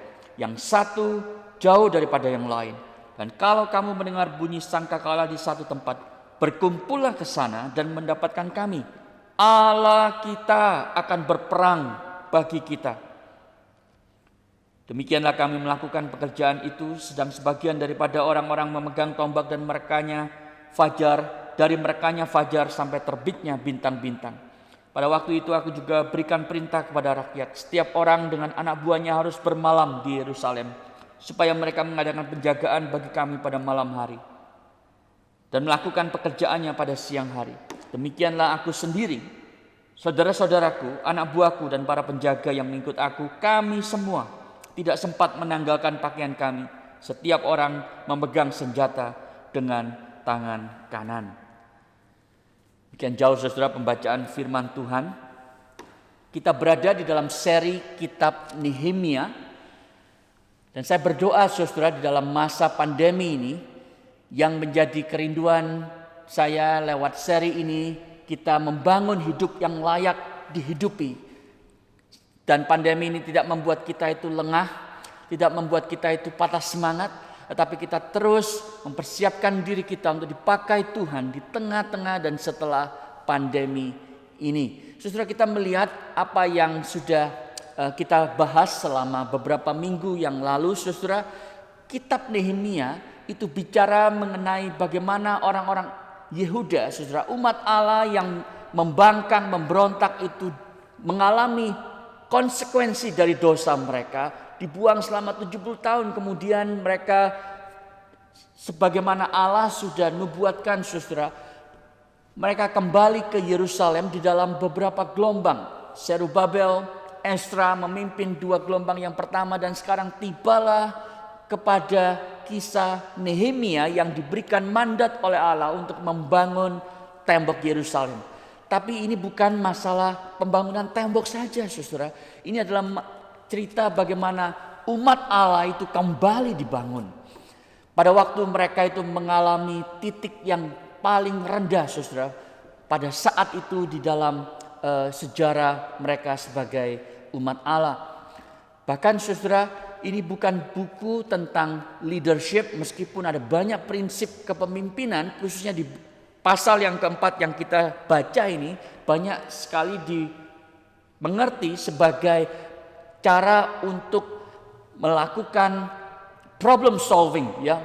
yang satu jauh daripada yang lain. Dan kalau kamu mendengar bunyi sangkakala di satu tempat, berkumpullah ke sana dan mendapatkan kami. Allah kita akan berperang bagi kita. Demikianlah kami melakukan pekerjaan itu, sedang sebagian daripada orang-orang memegang tombak dan merekanya fajar sampai terbitnya bintang-bintang. Pada waktu itu aku juga berikan perintah kepada rakyat, setiap orang dengan anak buahnya harus bermalam di Yerusalem, supaya mereka mengadakan penjagaan bagi kami pada malam hari dan melakukan pekerjaannya pada siang hari. Demikianlah aku sendiri, saudara-saudaraku, anak buahku dan para penjaga yang mengikut aku, kami semua tidak sempat menanggalkan pakaian kami. Setiap orang memegang senjata dengan tangan kanan. Demikian jauh saudara pembacaan firman Tuhan. Kita berada di dalam seri kitab Nehemia. Dan saya berdoa saudara di dalam masa pandemi ini, Yang menjadi kerinduan saya lewat seri ini, kita membangun hidup yang layak dihidupi. Dan pandemi ini tidak membuat kita itu lengah, tidak membuat kita itu patah semangat, tetapi kita terus mempersiapkan diri kita untuk dipakai Tuhan di tengah-tengah dan setelah pandemi ini. Saudara, kita melihat apa yang sudah kita bahas selama beberapa minggu yang lalu. Saudara, kitab Nehemia itu bicara mengenai bagaimana orang-orang Yehuda, saudara, umat Allah yang membangkang, memberontak itu mengalami konsekuensi dari dosa mereka. Dibuang selama 70 tahun, kemudian mereka sebagaimana Allah sudah nubuatkan, saudara, mereka kembali ke Yerusalem di dalam beberapa gelombang. Zerubabel, Ezra memimpin 2 gelombang yang pertama, dan sekarang tibalah kepada kisah Nehemia yang diberikan mandat oleh Allah untuk membangun tembok Yerusalem. Tapi ini bukan masalah pembangunan tembok saja, saudara. Ini adalah cerita bagaimana umat Allah itu kembali dibangun. Pada waktu mereka itu mengalami titik yang paling rendah, saudara. Pada saat itu di dalam sejarah mereka sebagai umat Allah. Bahkan, saudara, ini bukan buku tentang leadership, meskipun ada banyak prinsip kepemimpinan, khususnya di pasal yang keempat yang kita baca ini banyak sekali dimengerti sebagai cara untuk melakukan problem solving, ya,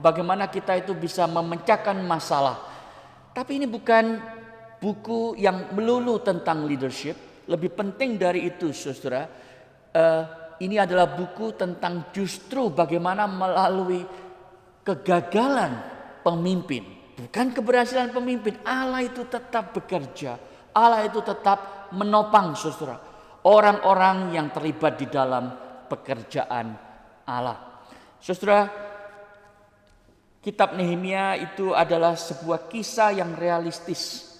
bagaimana kita itu bisa memecahkan masalah. Tapi ini bukan buku yang melulu tentang leadership. Lebih penting dari itu, saudara, ini adalah buku tentang justru bagaimana melalui kegagalan pemimpin, bukan keberhasilan pemimpin, Allah itu tetap bekerja, Allah itu tetap menopang, saudara, orang-orang yang terlibat di dalam pekerjaan Allah. Saudara, kitab Nehemia itu adalah sebuah kisah yang realistis.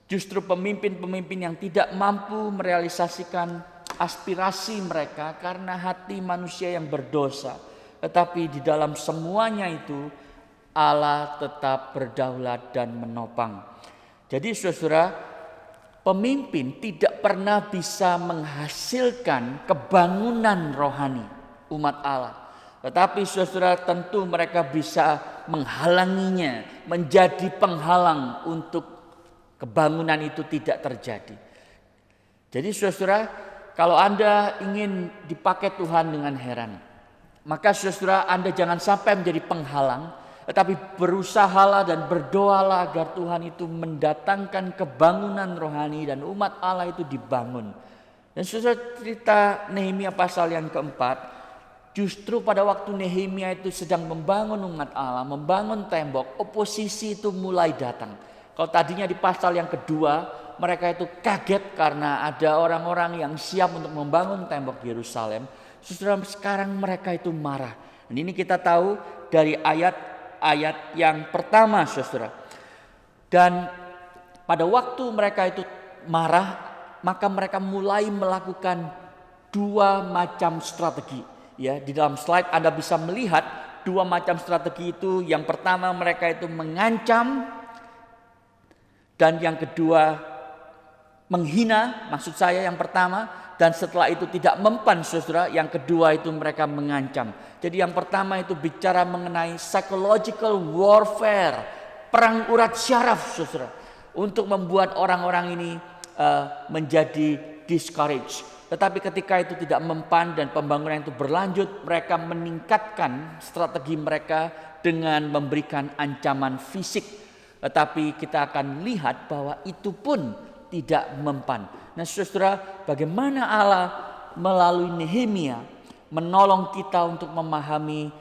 Justru pemimpin-pemimpin yang tidak mampu merealisasikan aspirasi mereka karena hati manusia yang berdosa. Tetapi di dalam semuanya itu Allah tetap berdaulat dan menopang. Jadi, saudara, pemimpin tidak pernah bisa menghasilkan kebangunan rohani umat Allah. Tetapi, saudara, tentu mereka bisa menghalanginya, menjadi penghalang untuk kebangunan itu tidak terjadi. Jadi, saudara, kalau Anda ingin dipakai Tuhan dengan heran, maka, saudara, Anda jangan sampai menjadi penghalang, tetapi berusahalah dan berdoalah agar Tuhan itu mendatangkan kebangunan rohani dan umat Allah itu dibangun. Dan saudara, cerita Nehemia pasal yang keempat, justru pada waktu Nehemia itu sedang membangun umat Allah, membangun tembok, oposisi itu mulai datang. Kalau tadinya di pasal yang kedua, mereka itu kaget karena ada orang-orang yang siap untuk membangun tembok Yerusalem. Saudara, sekarang mereka itu marah. Dan ini kita tahu dari ayat yang pertama, saudara. Dan pada waktu mereka itu marah, maka mereka mulai melakukan 2 macam strategi. Ya, di dalam slide Anda bisa melihat 2 macam strategi itu. Yang pertama, mereka itu mengancam, dan yang kedua menghina. Maksud saya yang pertama, dan setelah itu tidak mempan, saudara, yang kedua itu mereka mengancam. Jadi yang pertama itu bicara mengenai psychological warfare, perang urat syaraf, saudara, untuk membuat orang-orang ini menjadi discouraged. Tetapi ketika itu tidak mempan dan pembangunan itu berlanjut, mereka meningkatkan strategi mereka dengan memberikan ancaman fisik. Tetapi kita akan lihat bahwa itu pun tidak mempan. Nah, saudara, bagaimana Allah melalui Nehemia menolong kita untuk memahami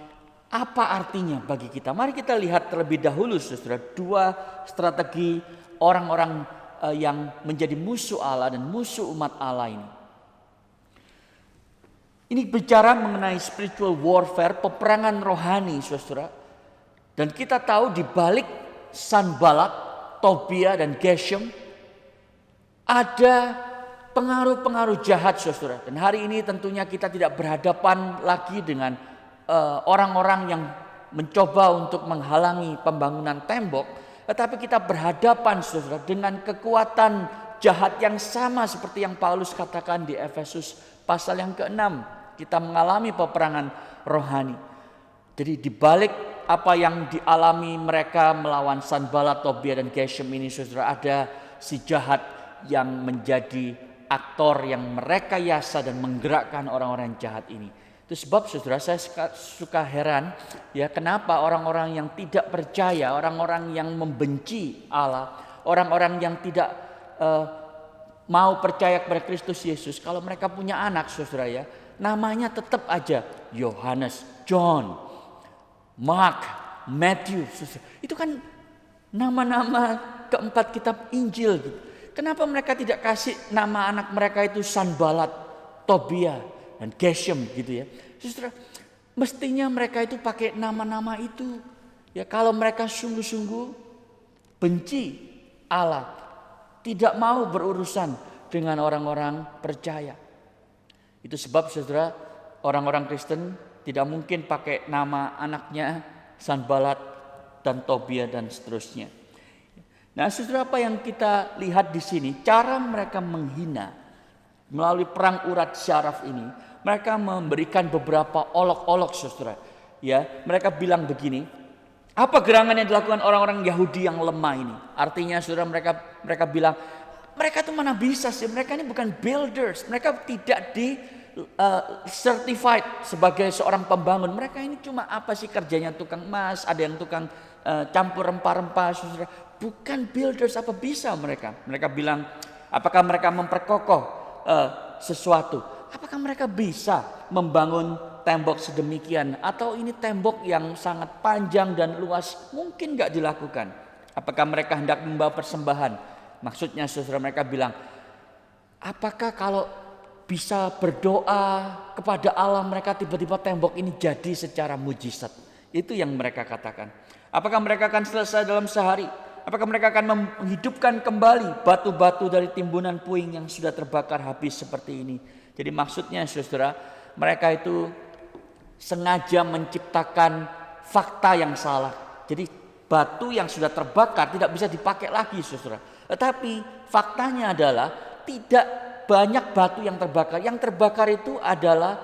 apa artinya bagi kita. Mari kita lihat terlebih dahulu, saudara, 2 strategi orang-orang yang menjadi musuh Allah dan musuh umat Allah ini. Ini bicara mengenai spiritual warfare, peperangan rohani, saudara. Dan kita tahu di balik Sanballat, Tobia, dan Geshem ada pengaruh-pengaruh jahat, saudara. Dan hari ini tentunya kita tidak berhadapan lagi dengan orang-orang yang mencoba untuk menghalangi pembangunan tembok, tetapi kita berhadapan saudara dengan kekuatan jahat yang sama seperti yang Paulus katakan di Efesus pasal yang ke-6. Kita mengalami peperangan rohani. Jadi di balik apa yang dialami mereka melawan Sanballat, Tobia dan Geshem ini saudara, ada si jahat yang menjadi aktor yang merekayasa dan menggerakkan orang-orang jahat ini. Itu sebab saudara saya suka heran ya, kenapa orang-orang yang tidak percaya, orang-orang yang membenci Allah, orang-orang yang tidak mau percaya kepada Kristus Yesus, kalau mereka punya anak saudara ya, namanya tetap aja Yohanes, John, Mark, Matthew. Saudara. Itu kan nama-nama keempat kitab Injil gitu. Kenapa mereka tidak kasih nama anak mereka itu Sanballat, Tobia dan Geshem gitu ya. Saudara, mestinya mereka itu pakai nama-nama itu. Ya, kalau mereka sungguh-sungguh benci Allah, tidak mau berurusan dengan orang-orang percaya. Itu sebab saudara, orang-orang Kristen tidak mungkin pakai nama anaknya Sanballat dan Tobia dan seterusnya. Nah, saudara, apa yang kita lihat di sini, cara mereka menghina melalui perang urat syaraf ini, mereka memberikan beberapa olok-olok saudara. Ya, mereka bilang begini, apa gerangan yang dilakukan orang-orang Yahudi yang lemah ini? Artinya saudara, mereka bilang, mereka itu mana bisa sih? Mereka ini bukan builders, mereka tidak di certified sebagai seorang pembangun. Mereka ini cuma apa sih kerjanya, tukang emas, ada yang tukang campur rempah-rempah saudara. Bukan builders, apa bisa mereka? Mereka bilang, apakah mereka memperkokoh sesuatu? Apakah mereka bisa membangun tembok sedemikian? Atau ini tembok yang sangat panjang dan luas, mungkin gak dilakukan? Apakah mereka hendak membawa persembahan? Maksudnya saudara, mereka bilang, apakah kalau bisa berdoa kepada Allah, mereka tiba-tiba tembok ini jadi secara mujizat? Itu yang mereka katakan. Apakah mereka akan selesai dalam sehari? Apakah mereka akan menghidupkan kembali batu-batu dari timbunan puing yang sudah terbakar habis seperti ini? Jadi maksudnya saudara, mereka itu sengaja menciptakan fakta yang salah. Jadi batu yang sudah terbakar tidak bisa dipakai lagi saudara. Tetapi faktanya adalah tidak banyak batu yang terbakar. Yang terbakar itu adalah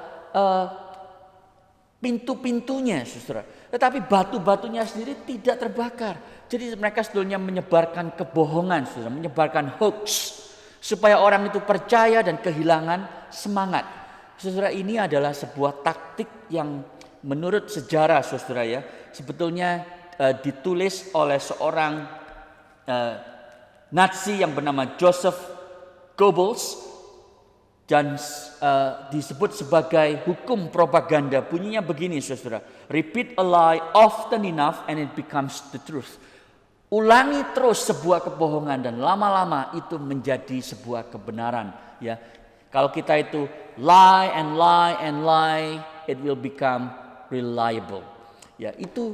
pintu-pintunya saudara. Tetapi batu-batunya sendiri tidak terbakar. Jadi mereka sebetulnya menyebarkan kebohongan saudara, menyebarkan hoax supaya orang itu percaya dan kehilangan semangat. Saudara, ini adalah sebuah taktik yang menurut sejarah saudara ya, sebetulnya ditulis oleh seorang Nazi yang bernama Joseph Goebbels dan disebut sebagai hukum propaganda. Bunyinya begini saudara, repeat a lie often enough and it becomes the truth. Ulangi terus sebuah kebohongan dan lama-lama itu menjadi sebuah kebenaran ya. Kalau kita itu lie and lie and lie, it will become reliable. Ya, itu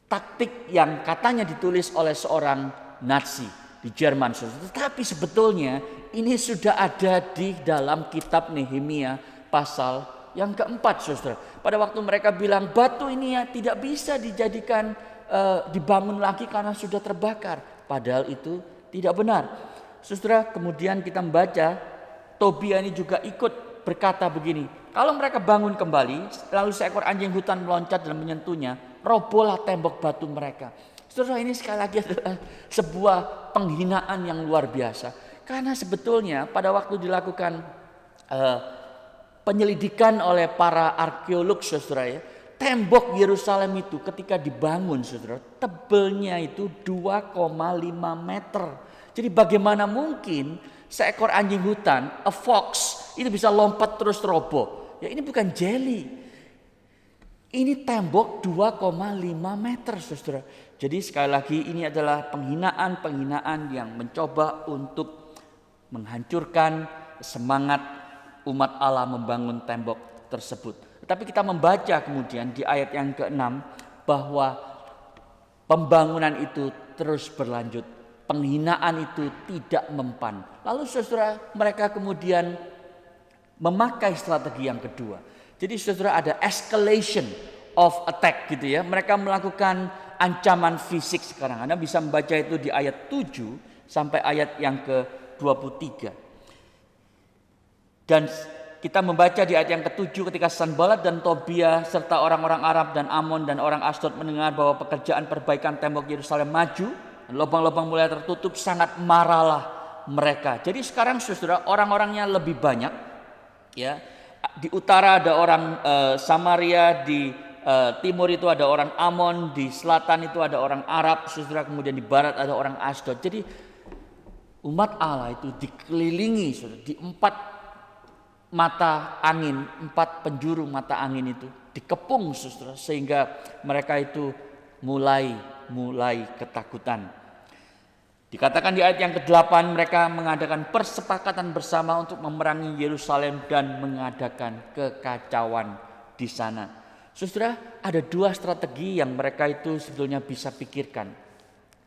taktik yang katanya ditulis oleh seorang Nazi di Jerman. Tetapi sebetulnya ini sudah ada di dalam kitab Nehemia pasal yang keempat saudara. Pada waktu mereka bilang batu ini ya tidak bisa dijadikan dibangun lagi karena sudah terbakar. Padahal itu tidak benar. Saudara, kemudian kita membaca Tobia ini juga ikut berkata begini, kalau mereka bangun kembali, lalu seekor anjing hutan meloncat dan menyentuhnya, robohlah tembok batu mereka. Saudara, ini sekali lagi adalah sebuah penghinaan yang luar biasa. Karena sebetulnya pada waktu dilakukan penyelidikan oleh para arkeolog saudara ya, tembok Yerusalem itu ketika dibangun saudara, tebelnya itu 2,5 meter. Jadi bagaimana mungkin seekor anjing hutan, a fox, itu bisa lompat terus roboh? Ya ini bukan jelly. Ini tembok 2,5 meter saudara. Jadi sekali lagi ini adalah penghinaan-penghinaan yang mencoba untuk menghancurkan semangat umat Allah membangun tembok tersebut. Tapi kita membaca kemudian di ayat yang ke-6 bahwa pembangunan itu terus berlanjut. Penghinaan itu tidak mempan. Lalu saudara, mereka kemudian memakai strategi yang kedua. Jadi saudara, ada escalation of attack gitu ya. Mereka melakukan ancaman fisik sekarang. Anda bisa membaca itu di ayat 7 sampai ayat yang ke-23. Dan kita membaca di ayat yang ke-7 ketika Sanballat dan Tobia serta orang-orang Arab dan Amon dan orang Asdod mendengar bahwa pekerjaan perbaikan tembok Yerusalem maju, lubang-lubang mulai tertutup, sangat marahlah mereka. Jadi sekarang saudara, orang-orangnya lebih banyak ya. Di utara ada orang Samaria, di timur itu ada orang Amon, di selatan itu ada orang Arab, saudara, kemudian di barat ada orang Asdod. Jadi umat Allah itu dikelilingi saudara, di 4 mata angin, 4 penjuru mata angin itu dikepung saudara, sehingga mereka itu mulai ketakutan. Dikatakan di ayat yang ke-8 mereka mengadakan persepakatan bersama untuk memerangi Yerusalem dan mengadakan kekacauan di sana. Saudara, ada 2 strategi yang mereka itu sebetulnya bisa pikirkan.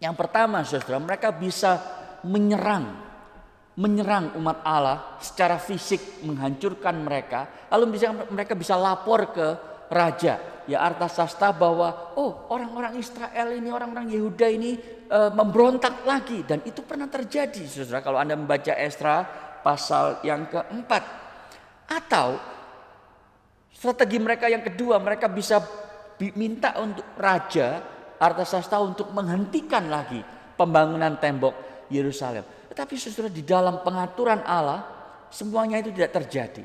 Yang pertama saudara, mereka bisa menyerang umat Allah secara fisik, menghancurkan mereka. Lalu mereka bisa lapor ke raja, ya Artasasta, bahwa orang-orang Israel ini, orang-orang Yehuda ini memberontak lagi. Dan itu pernah terjadi saudara kalau Anda membaca Esra pasal yang ke-4. Atau strategi mereka yang kedua, mereka bisa minta untuk raja Artasasta untuk menghentikan lagi pembangunan tembok Yerusalem. Tetapi saudara, di dalam pengaturan Allah semuanya itu tidak terjadi.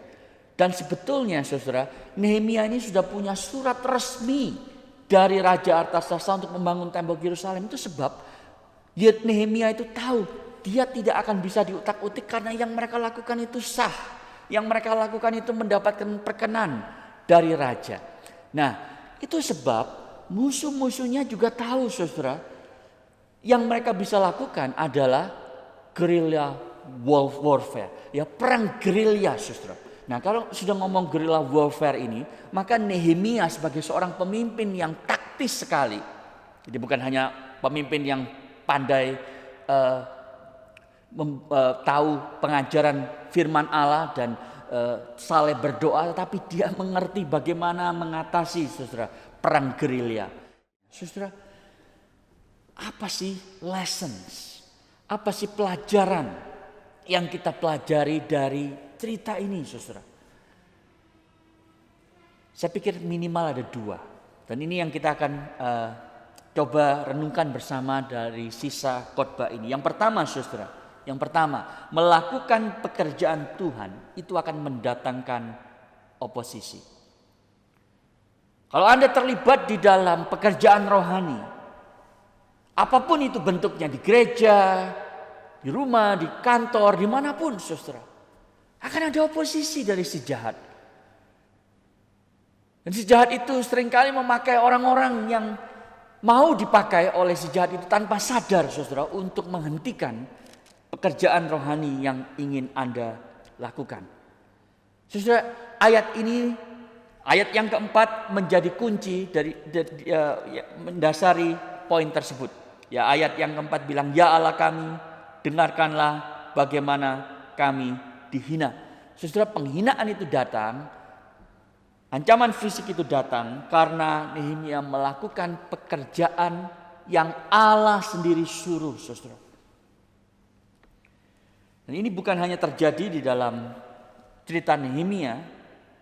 Dan sebetulnya saudara, Nehemia ini sudah punya surat resmi dari Raja Artasasta untuk membangun tembok Yerusalem. Itu sebab Nehemia itu tahu dia tidak akan bisa diutak-utik karena yang mereka lakukan itu sah. Yang mereka lakukan itu mendapatkan perkenan dari raja. Nah, itu sebab musuh-musuhnya juga tahu saudara, yang mereka bisa lakukan adalah guerrilla warfare, ya perang gerilya saudara. Nah, kalau sudah ngomong guerrilla warfare ini, maka Nehemia sebagai seorang pemimpin yang taktis sekali. Jadi bukan hanya pemimpin yang pandai tahu pengajaran firman Allah dan saleh berdoa, tetapi dia mengerti bagaimana mengatasi saudara perang gerilya. Saudara, apa sih lessons? Apa sih pelajaran yang kita pelajari dari cerita ini saudara? Saya pikir minimal ada 2. Dan ini yang kita akan coba renungkan bersama dari sisa khotbah ini. Yang pertama saudara, melakukan pekerjaan Tuhan itu akan mendatangkan oposisi. Kalau Anda terlibat di dalam pekerjaan rohani, apapun itu bentuknya, di gereja, di rumah, di kantor, dimanapun saudara, akan ada oposisi dari si jahat. Dan si jahat itu seringkali memakai orang-orang yang mau dipakai oleh si jahat itu tanpa sadar saudara, untuk menghentikan pekerjaan rohani yang ingin Anda lakukan. Saudara, ayat ini, ayat yang keempat menjadi kunci dari mendasari poin tersebut. Ya, ayat yang keempat bilang, ya Allah kami, dengarkanlah bagaimana kami dihina. Saudara, penghinaan itu datang, ancaman fisik itu datang karena Nehemia melakukan pekerjaan yang Allah sendiri suruh saudara. Dan ini bukan hanya terjadi di dalam cerita Nehemia,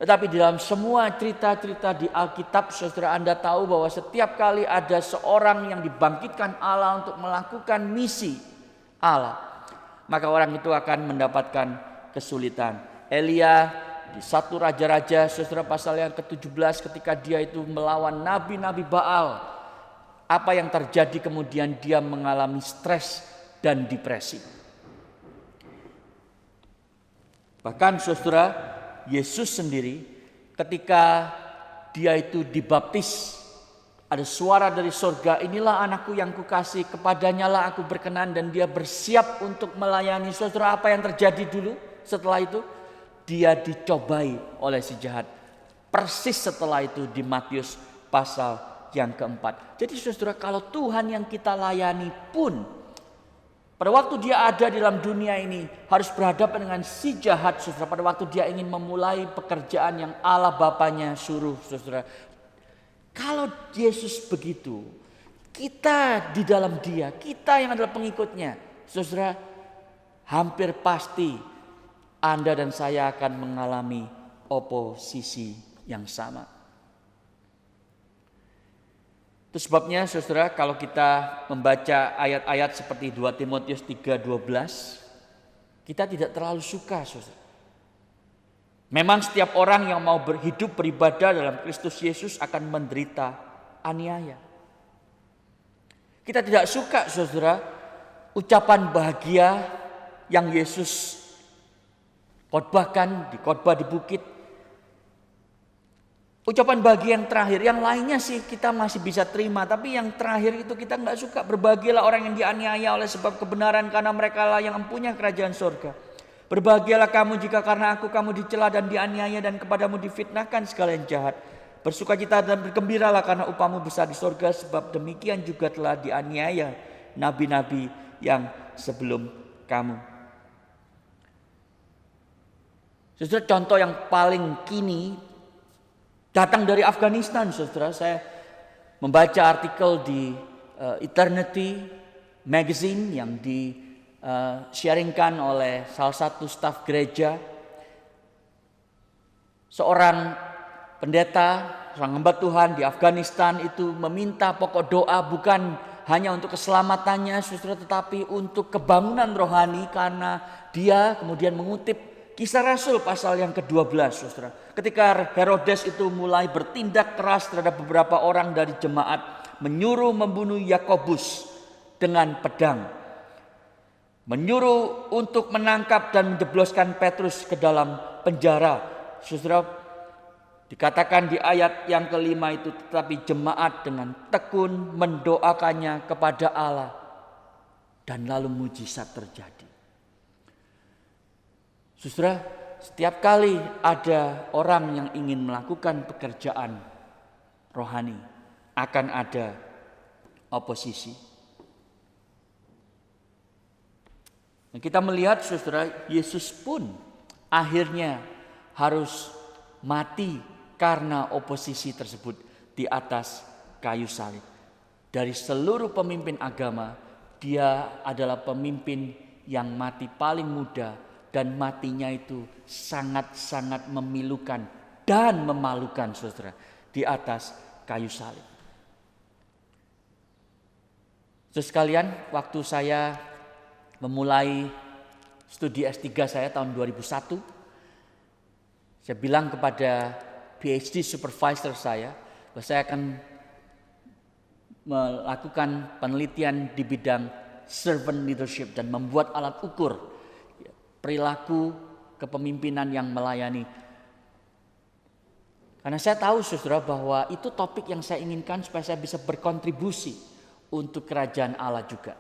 tetapi di dalam semua cerita-cerita di Alkitab, saudara, Anda tahu bahwa setiap kali ada seorang yang dibangkitkan Allah untuk melakukan misi Allah, maka orang itu akan mendapatkan kesulitan. Elia di 1 Raja-Raja, saudara, pasal yang ke-17, ketika dia itu melawan nabi-nabi Baal, apa yang terjadi kemudian? Dia mengalami stres dan depresi. Bahkan saudara, Yesus sendiri ketika dia itu dibaptis, ada suara dari surga, inilah anakku yang kukasih, kepadanya lah aku berkenan, dan dia bersiap untuk melayani. Saudara, apa yang terjadi dulu setelah itu? Dia dicobai oleh si jahat. Persis setelah itu di Matius pasal yang keempat. Jadi saudara, kalau Tuhan yang kita layani pun pada waktu dia ada di dalam dunia ini harus berhadapan dengan si jahat, saudara. Pada waktu dia ingin memulai pekerjaan yang Allah Bapanya suruh, saudara, Kalau Yesus begitu, kita di dalam Dia, kita yang adalah pengikutnya, saudara, hampir pasti Anda dan saya akan mengalami oposisi yang sama. Itu sebabnya saudara, kalau kita membaca ayat-ayat seperti 2 Timotius 3:12, kita tidak terlalu suka, saudara. Memang setiap orang yang mau hidup beribadah dalam Kristus Yesus akan menderita aniaya. Kita tidak suka, saudara, ucapan bahagia yang Yesus khotbahkan di khotbah di bukit. Ucapan bahagia yang terakhir, yang lainnya sih kita masih bisa terima, tapi yang terakhir itu kita nggak suka. Berbahagialah orang yang dianiaya oleh sebab kebenaran, karena mereka lah yang mempunyai kerajaan surga. Berbahagialah kamu jika karena aku kamu dicela dan dianiaya dan kepadamu difitnahkan segala yang jahat. Bersukacita dan bergembiralah karena upahmu besar di surga, sebab demikian juga telah dianiaya nabi-nabi yang sebelum kamu. Saudara, contoh yang paling kini datang dari Afghanistan, saudara. Saya membaca artikel di Eternity Magazine yang sharingkan oleh salah satu staf gereja. Seorang pendeta, seorang hamba Tuhan di Afghanistan itu meminta pokok doa bukan hanya untuk keselamatannya, saudara, tetapi untuk kebangunan rohani, karena dia kemudian mengutip Kisah Rasul pasal yang ke-12, saudara. Ketika Herodes itu mulai bertindak keras terhadap beberapa orang dari jemaat, menyuruh membunuh Yakobus dengan pedang, menyuruh untuk menangkap dan menjebloskan Petrus ke dalam penjara. Saudara, dikatakan di ayat yang kelima itu, tetapi jemaat dengan tekun mendoakannya kepada Allah, dan lalu mujizat terjadi. Saudara, setiap kali ada orang yang ingin melakukan pekerjaan rohani, akan ada oposisi. Dan kita melihat, saudara, Yesus pun akhirnya harus mati karena oposisi tersebut di atas kayu salib. Dari seluruh pemimpin agama, dia adalah pemimpin yang mati paling muda, dan matinya itu sangat-sangat memilukan dan memalukan, saudara, di atas kayu salib. Terus sekalian, waktu saya memulai studi S3 saya tahun 2001, saya bilang kepada PhD supervisor saya bahwa saya akan melakukan penelitian di bidang servant leadership dan membuat alat ukur perilaku kepemimpinan yang melayani. Karena saya tahu, saudara, bahwa itu topik yang saya inginkan supaya saya bisa berkontribusi untuk kerajaan Allah juga.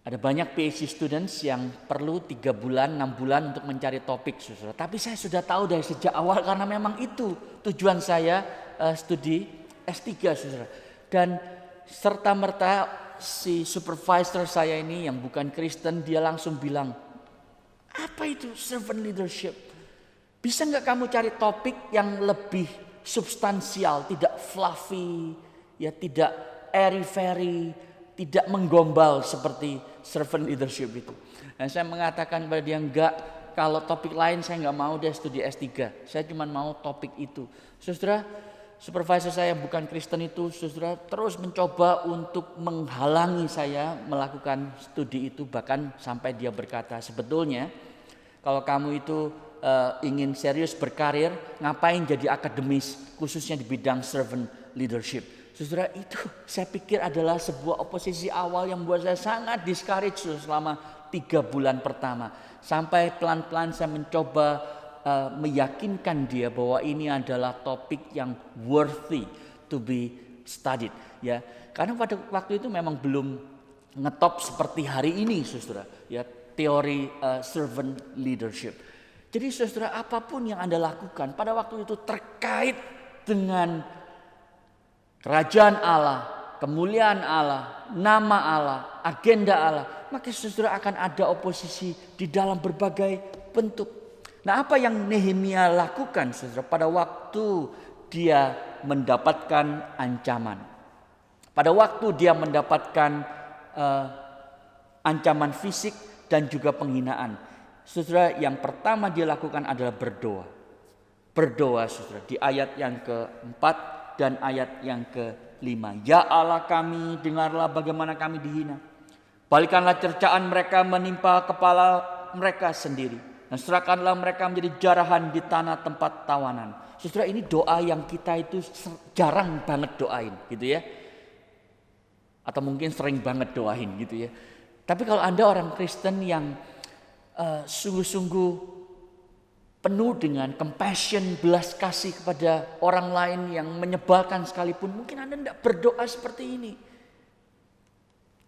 Ada banyak PhD students yang perlu 3 bulan, 6 bulan untuk mencari topik, saudara. Tapi saya sudah tahu dari sejak awal, karena memang itu tujuan saya studi S3, saudara. Dan serta-merta si supervisor saya ini yang bukan Kristen, dia langsung bilang, apa itu servant leadership? Bisa nggak kamu cari topik yang lebih substansial, tidak fluffy, ya tidak airy-fairy, tidak menggombal seperti servant leadership itu. Dan saya mengatakan kepada dia, enggak, kalau topik lain saya nggak mau deh studi S3, saya cuma mau topik itu. Saudara, supervisor saya yang bukan Kristen itu, saudara, terus mencoba untuk menghalangi saya melakukan studi itu. Bahkan sampai dia berkata, sebetulnya kalau kamu itu ingin serius berkarir, ngapain jadi akademis, khususnya di bidang servant leadership. Saudara, itu saya pikir adalah sebuah oposisi awal yang membuat saya sangat discourage selama 3 bulan pertama. Sampai pelan-pelan saya mencoba meyakinkan dia bahwa ini adalah topik yang worthy to be studied, ya. Karena pada waktu itu memang belum ngetop seperti hari ini, saudara, ya, teori servant leadership. Jadi, saudara, apapun yang Anda lakukan pada waktu itu terkait dengan kerajaan Allah, kemuliaan Allah, nama Allah, agenda Allah, maka saudara akan ada oposisi di dalam berbagai bentuk. Nah, apa yang Nehemia lakukan, saudara, pada waktu dia mendapatkan ancaman. Pada waktu dia mendapatkan ancaman fisik dan juga penghinaan, saudara, yang pertama dia lakukan adalah berdoa. Berdoa, saudara, di ayat yang keempat dan ayat yang ke-5. Ya Allah kami, dengarlah bagaimana kami dihina. Balikanlah cercaan mereka menimpa kepala mereka sendiri. Dan serahkanlah mereka menjadi jarahan di tanah tempat tawanan. Saudara, ini doa yang kita itu jarang banget doain gitu ya. Atau mungkin sering banget doain gitu ya. Tapi kalau Anda orang Kristen yang sungguh-sungguh penuh dengan compassion, belas kasih kepada orang lain yang menyebalkan sekalipun, mungkin Anda tidak berdoa seperti ini.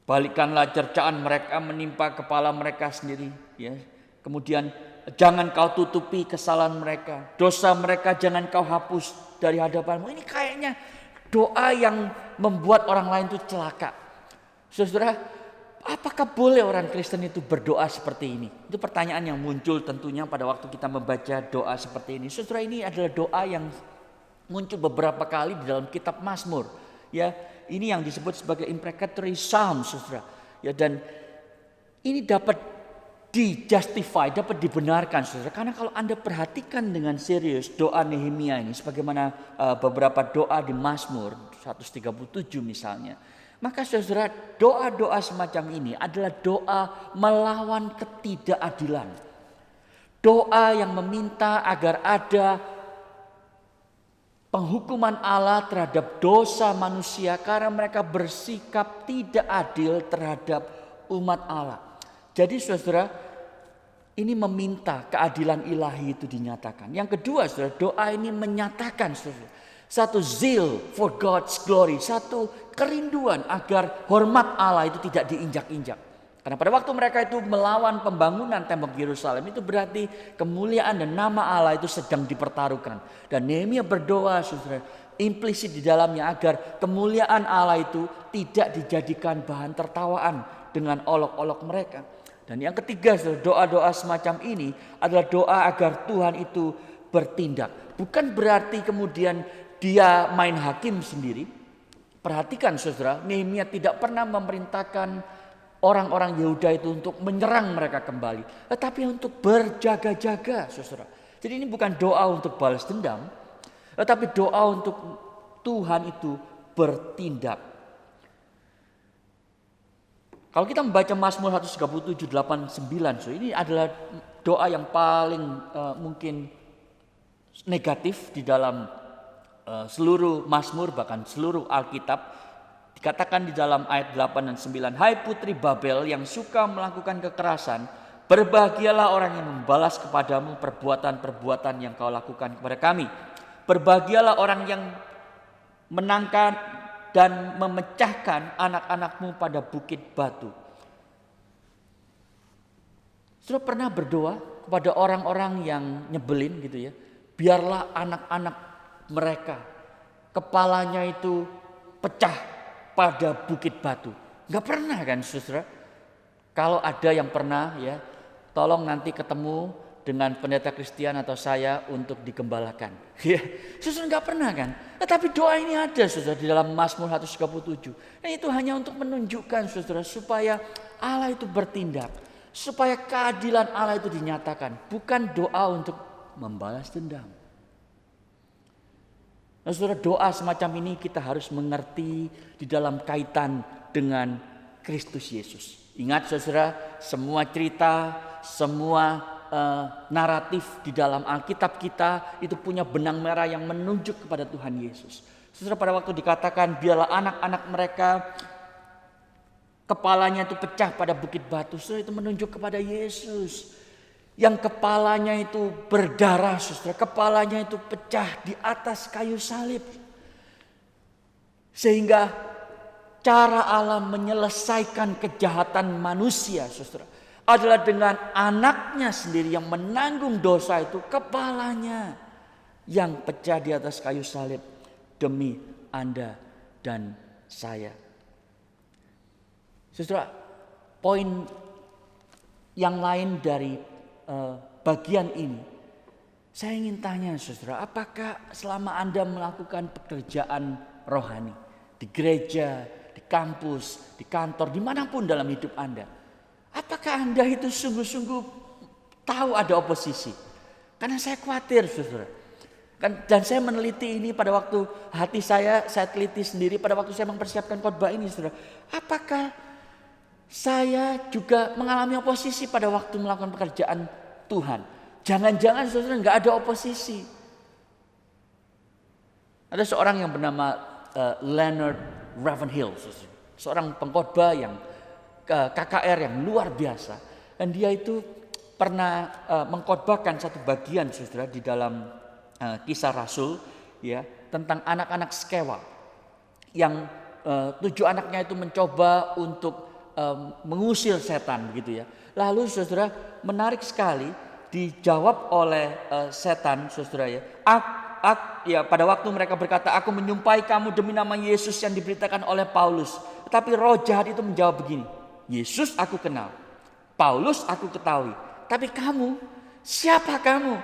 Balikkanlah cercaan mereka menimpa kepala mereka sendiri. Ya. Kemudian jangan kau tutupi kesalahan mereka. Dosa mereka jangan kau hapus dari hadapanmu. Ini kayaknya doa yang membuat orang lain itu celaka. Saudara, apakah boleh orang Kristen itu berdoa seperti ini? Itu pertanyaan yang muncul tentunya pada waktu kita membaca doa seperti ini. Saudara, ini adalah doa yang muncul beberapa kali di dalam kitab Mazmur. Ya, ini yang disebut sebagai imprecatory psalm, saudara. Ya, dan ini dapat di-justify, dapat dibenarkan, saudara. Karena kalau Anda perhatikan dengan serius doa Nehemia ini, sebagaimana beberapa doa di Mazmur 137 misalnya, maka saudara, doa-doa semacam ini adalah doa melawan ketidakadilan. Doa yang meminta agar ada penghukuman Allah terhadap dosa manusia karena mereka bersikap tidak adil terhadap umat Allah. Jadi saudara, ini meminta keadilan ilahi itu dinyatakan. Yang kedua, saudara, doa ini menyatakan, saudara, satu zeal for God's glory, satu kerinduan agar hormat Allah itu tidak diinjak-injak. Karena pada waktu mereka itu melawan pembangunan tembok Yerusalem, itu berarti kemuliaan dan nama Allah itu sedang dipertaruhkan. Dan Nehemia berdoa, saudara, implisit di dalamnya agar kemuliaan Allah itu tidak dijadikan bahan tertawaan dengan olok-olok mereka. Dan yang ketiga, saudara, doa-doa semacam ini adalah doa agar Tuhan itu bertindak. Bukan berarti kemudian dia main hakim sendiri. Perhatikan, saudara, Nehemia tidak pernah memerintahkan orang-orang Yehuda itu untuk menyerang mereka kembali, tetapi untuk berjaga-jaga, saudara. Jadi ini bukan doa untuk balas dendam, tetapi doa untuk Tuhan itu bertindak. Kalau kita membaca Mazmur 137, 8, 9, so ini adalah doa yang paling mungkin negatif di dalam seluruh Mazmur, bahkan seluruh Alkitab. Dikatakan di dalam ayat 8 dan 9, hai putri Babel yang suka melakukan kekerasan, berbahagialah orang yang membalas kepadamu perbuatan-perbuatan yang kau lakukan kepada kami. Berbahagialah orang yang menangkan dan memecahkan anak-anakmu pada bukit batu. Sudah pernah berdoa kepada orang-orang yang nyebelin gitu ya, biarlah anak-anak mereka kepalanya itu pecah pada bukit batu. Gak pernah kan, saudara? Kalau ada yang pernah ya, tolong nanti ketemu dengan pendeta Kristian atau saya untuk digembalakan. Ya, saudara, gak pernah kan? Tetapi doa ini ada, saudara, di dalam Mazmur 137. Dan itu hanya untuk menunjukkan, saudara, supaya Allah itu bertindak, supaya keadilan Allah itu dinyatakan, bukan doa untuk membalas dendam. Nah, saudara, doa semacam ini kita harus mengerti di dalam kaitan dengan Kristus Yesus. Ingat, saudara, semua cerita, semua naratif di dalam Alkitab kita itu punya benang merah yang menunjuk kepada Tuhan Yesus. Saudara, pada waktu dikatakan biarlah anak-anak mereka kepalanya itu pecah pada bukit batu, saudara, itu menunjuk kepada Yesus. Yang kepalanya itu berdarah, saudara, kepalanya itu pecah di atas kayu salib. Sehingga cara Allah menyelesaikan kejahatan manusia, saudara, adalah dengan anaknya sendiri yang menanggung dosa itu, kepalanya yang pecah di atas kayu salib demi Anda dan saya. Saudara, poin yang lain dari bagian ini, Saya ingin tanya saudara, apakah selama Anda melakukan pekerjaan rohani di gereja, di kampus, di kantor, dimanapun dalam hidup Anda, apakah Anda itu sungguh-sungguh tahu ada oposisi? Karena saya khawatir saudara. Dan saya meneliti ini pada waktu hati saya teliti sendiri pada waktu saya mempersiapkan khotbah ini saudara. Apakah saya juga mengalami oposisi pada waktu melakukan pekerjaan Tuhan? Jangan-jangan saudara nggak ada oposisi. Ada seorang yang bernama Leonard Ravenhill, seorang pengkhotbah yang KKR yang luar biasa. Dan dia itu pernah mengkhotbahkan satu bagian saudara di dalam Kisah Rasul ya tentang anak-anak Skewa yang 7 anaknya itu mencoba untuk mengusir setan gitu ya. Lalu saudara menarik sekali dijawab oleh setan saudara ya. Ya pada waktu mereka berkata, aku menyumpahi kamu demi nama Yesus yang diberitakan oleh Paulus. Tetapi roh jahat itu menjawab begini, Yesus aku kenal, Paulus aku ketahui, tapi kamu, siapa kamu?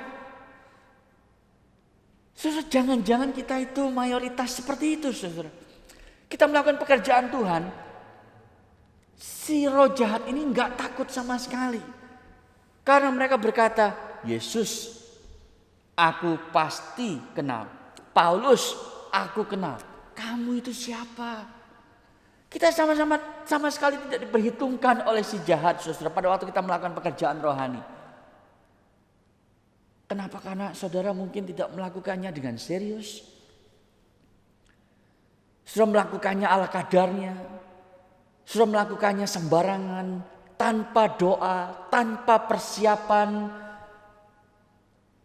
Saudara, jangan-jangan kita itu mayoritas seperti itu saudara. Kita melakukan pekerjaan Tuhan, si roh jahat ini nggak takut sama sekali. Karena mereka berkata, Yesus aku pasti kenal, Paulus aku kenal, kamu itu siapa? Kita sama sekali tidak diperhitungkan oleh si jahat saudara pada waktu kita melakukan pekerjaan rohani. Kenapa? Karena saudara mungkin tidak melakukannya dengan serius. Sudah melakukannya ala kadarnya. Sudah melakukannya sembarangan, tanpa doa, tanpa persiapan.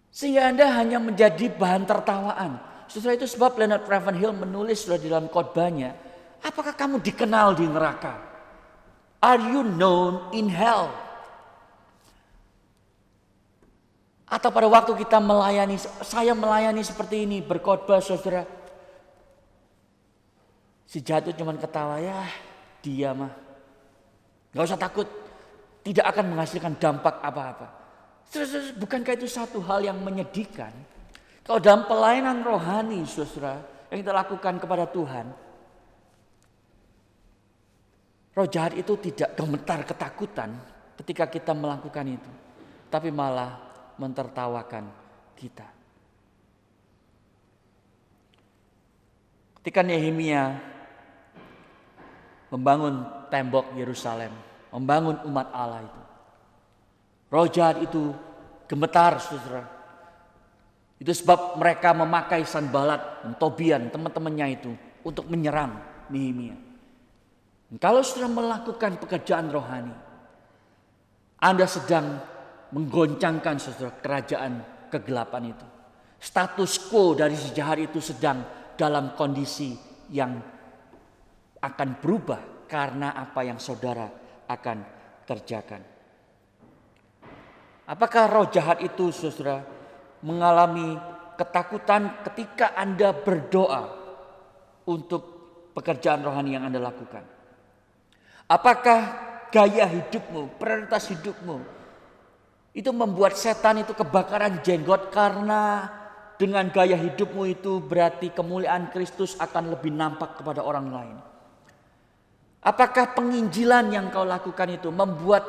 Sehingga Anda hanya menjadi bahan tertawaan. Saudara, itu sebab Leonard Ravenhill menulis sudah di dalam khotbahnya, apakah kamu dikenal di neraka? Are you known in hell? Atau pada waktu kita melayani, saya melayani seperti ini, berkhotbah saudara. Si jahat itu cuma ketawa, ya dia mah gak usah takut, tidak akan menghasilkan dampak apa-apa. Bukankah itu satu hal yang menyedihkan? Kalau dalam pelayanan rohani saudara yang kita lakukan kepada Tuhan, roh jahat itu tidak gemetar ketakutan ketika kita melakukan itu, tapi malah mentertawakan kita. Ketika Nehemia membangun tembok Yerusalem, membangun umat Allah itu, roh jahat itu gemetar saudara. Itu sebab mereka memakai Sanbalat dan Tobian, teman-temannya itu, untuk menyerang Nehemia. Kalau saudara melakukan pekerjaan rohani, Anda sedang menggoncangkan saudara kerajaan kegelapan itu. Status quo dari si jahat itu sedang dalam kondisi yang akan berubah karena apa yang saudara akan kerjakan. Apakah roh jahat itu saudara mengalami ketakutan ketika Anda berdoa untuk pekerjaan rohani yang Anda lakukan? Apakah gaya hidupmu, prioritas hidupmu itu membuat setan itu kebakaran jenggot karena dengan gaya hidupmu itu berarti kemuliaan Kristus akan lebih nampak kepada orang lain? Apakah penginjilan yang kau lakukan itu membuat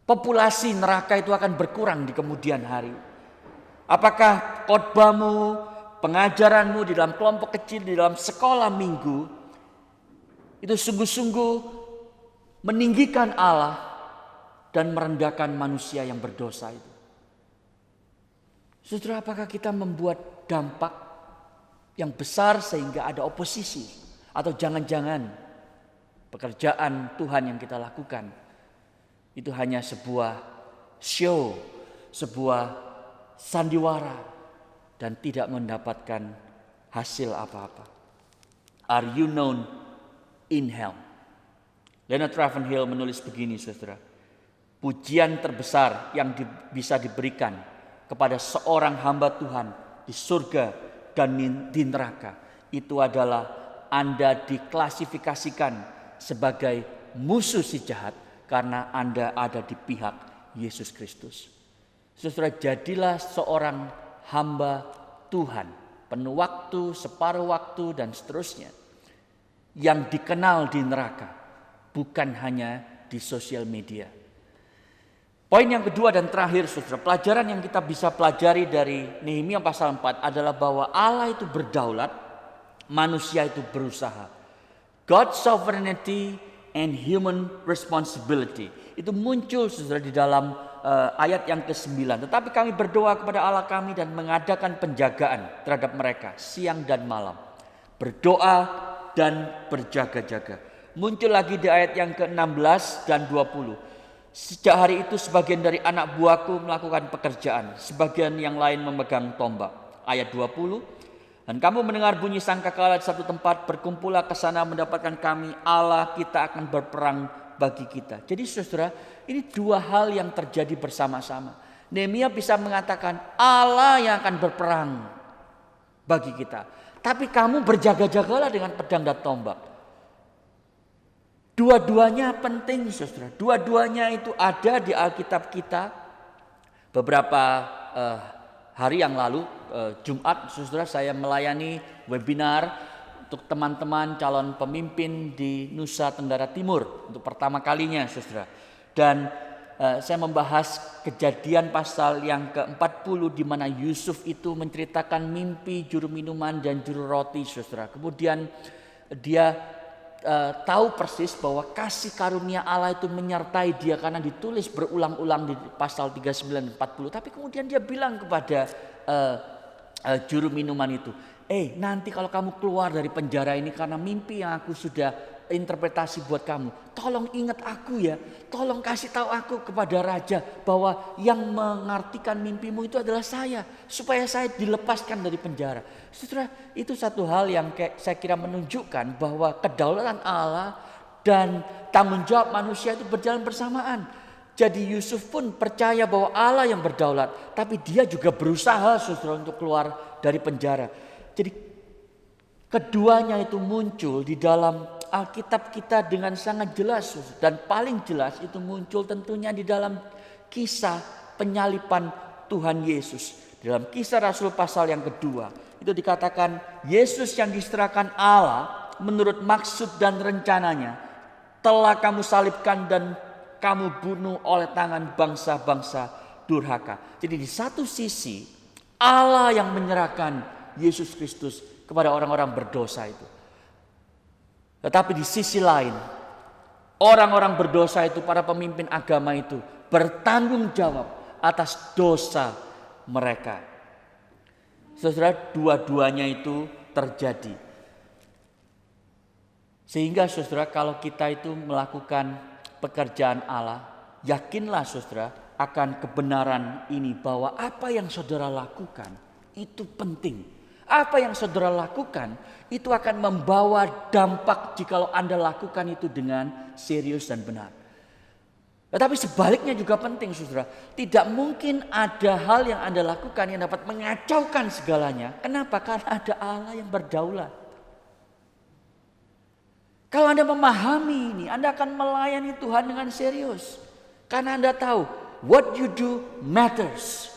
populasi neraka itu akan berkurang di kemudian hari? Apakah khotbahmu, pengajaranmu di dalam kelompok kecil, di dalam sekolah minggu itu sungguh-sungguh meninggikan Allah dan merendahkan manusia yang berdosa itu? Saudara, apakah kita membuat dampak yang besar sehingga ada oposisi? Atau jangan-jangan pekerjaan Tuhan yang kita lakukan itu hanya sebuah show, sebuah sandiwara, dan tidak mendapatkan hasil apa-apa? Are you known in hell? Leonard Ravenhill menulis begini saudara, pujian terbesar yang bisa diberikan kepada seorang hamba Tuhan di surga dan di neraka itu adalah Anda diklasifikasikan sebagai musuh si jahat karena Anda ada di pihak Yesus Kristus. Saudara, jadilah seorang hamba Tuhan, penuh waktu, separuh waktu, dan seterusnya, yang dikenal di neraka, bukan hanya di sosial media. Poin yang kedua dan terakhir, saudara, pelajaran yang kita bisa pelajari dari Nehemia pasal 4 adalah bahwa Allah itu berdaulat, manusia itu berusaha. God's sovereignty and human responsibility itu muncul, saudara, di dalam ayat yang ke-9. Tetapi kami berdoa kepada Allah kami dan mengadakan penjagaan terhadap mereka siang dan malam. Berdoa dan berjaga-jaga. Muncul lagi di ayat yang ke-16 dan 20. Sejak hari itu sebagian dari anak buahku melakukan pekerjaan, sebagian yang lain memegang tombak. Ayat 20. Dan kamu mendengar bunyi sangkakala di satu tempat, berkumpullah ke sana mendapatkan kami, Allah kita akan berperang bagi kita. Jadi saudara, ini dua hal yang terjadi bersama-sama. Nehemia bisa mengatakan Allah yang akan berperang bagi kita, tapi kamu berjaga-jagalah dengan pedang dan tombak. Dua-duanya penting, saudara. Dua-duanya itu ada di Alkitab kita. Beberapa hari yang lalu, Jumat, saudara, saya melayani webinar untuk teman-teman calon pemimpin di Nusa Tenggara Timur untuk pertama kalinya, saudara. Dan saya membahas kejadian pasal yang ke-40 di mana Yusuf itu menceritakan mimpi juru minuman dan juru roti, saudara. Kemudian dia tahu persis bahwa kasih karunia Allah itu menyertai dia karena ditulis berulang-ulang di pasal 39 dan 40. Tapi kemudian dia bilang kepada juru minuman itu, nanti kalau kamu keluar dari penjara ini karena mimpi yang aku sudah interpretasi buat kamu, tolong ingat aku ya, tolong kasih tahu aku kepada raja bahwa yang mengartikan mimpimu itu adalah saya, supaya saya dilepaskan dari penjara. Saudara, itu satu hal yang saya kira menunjukkan bahwa kedaulatan Allah dan tanggung jawab manusia itu berjalan bersamaan. Jadi Yusuf pun percaya bahwa Allah yang berdaulat, tapi dia juga berusaha, saudara, untuk keluar dari penjara. Jadi keduanya itu muncul di dalam Alkitab kita dengan sangat jelas, dan paling jelas itu muncul tentunya di dalam kisah penyalipan Tuhan Yesus. Dalam Kisah Rasul pasal yang kedua itu dikatakan Yesus yang diserahkan Allah menurut maksud dan rencananya telah kamu salibkan dan kamu bunuh oleh tangan bangsa-bangsa durhaka. Jadi di satu sisi Allah yang menyerahkan Yesus Kristus kepada orang-orang berdosa itu. Tetapi di sisi lain, orang-orang berdosa itu, para pemimpin agama itu bertanggung jawab atas dosa mereka. Saudara, dua-duanya itu terjadi. Sehingga saudara, kalau kita itu melakukan pekerjaan Allah, yakinlah saudara akan kebenaran ini bahwa apa yang saudara lakukan itu penting. Apa yang saudara lakukan itu akan membawa dampak jikalau Anda lakukan itu dengan serius dan benar. Tetapi sebaliknya juga penting, saudara. Tidak mungkin ada hal yang Anda lakukan yang dapat mengacaukan segalanya. Kenapa? Karena ada Allah yang berdaulat. Kalau Anda memahami ini, Anda akan melayani Tuhan dengan serius. Karena Anda tahu, what you do matters.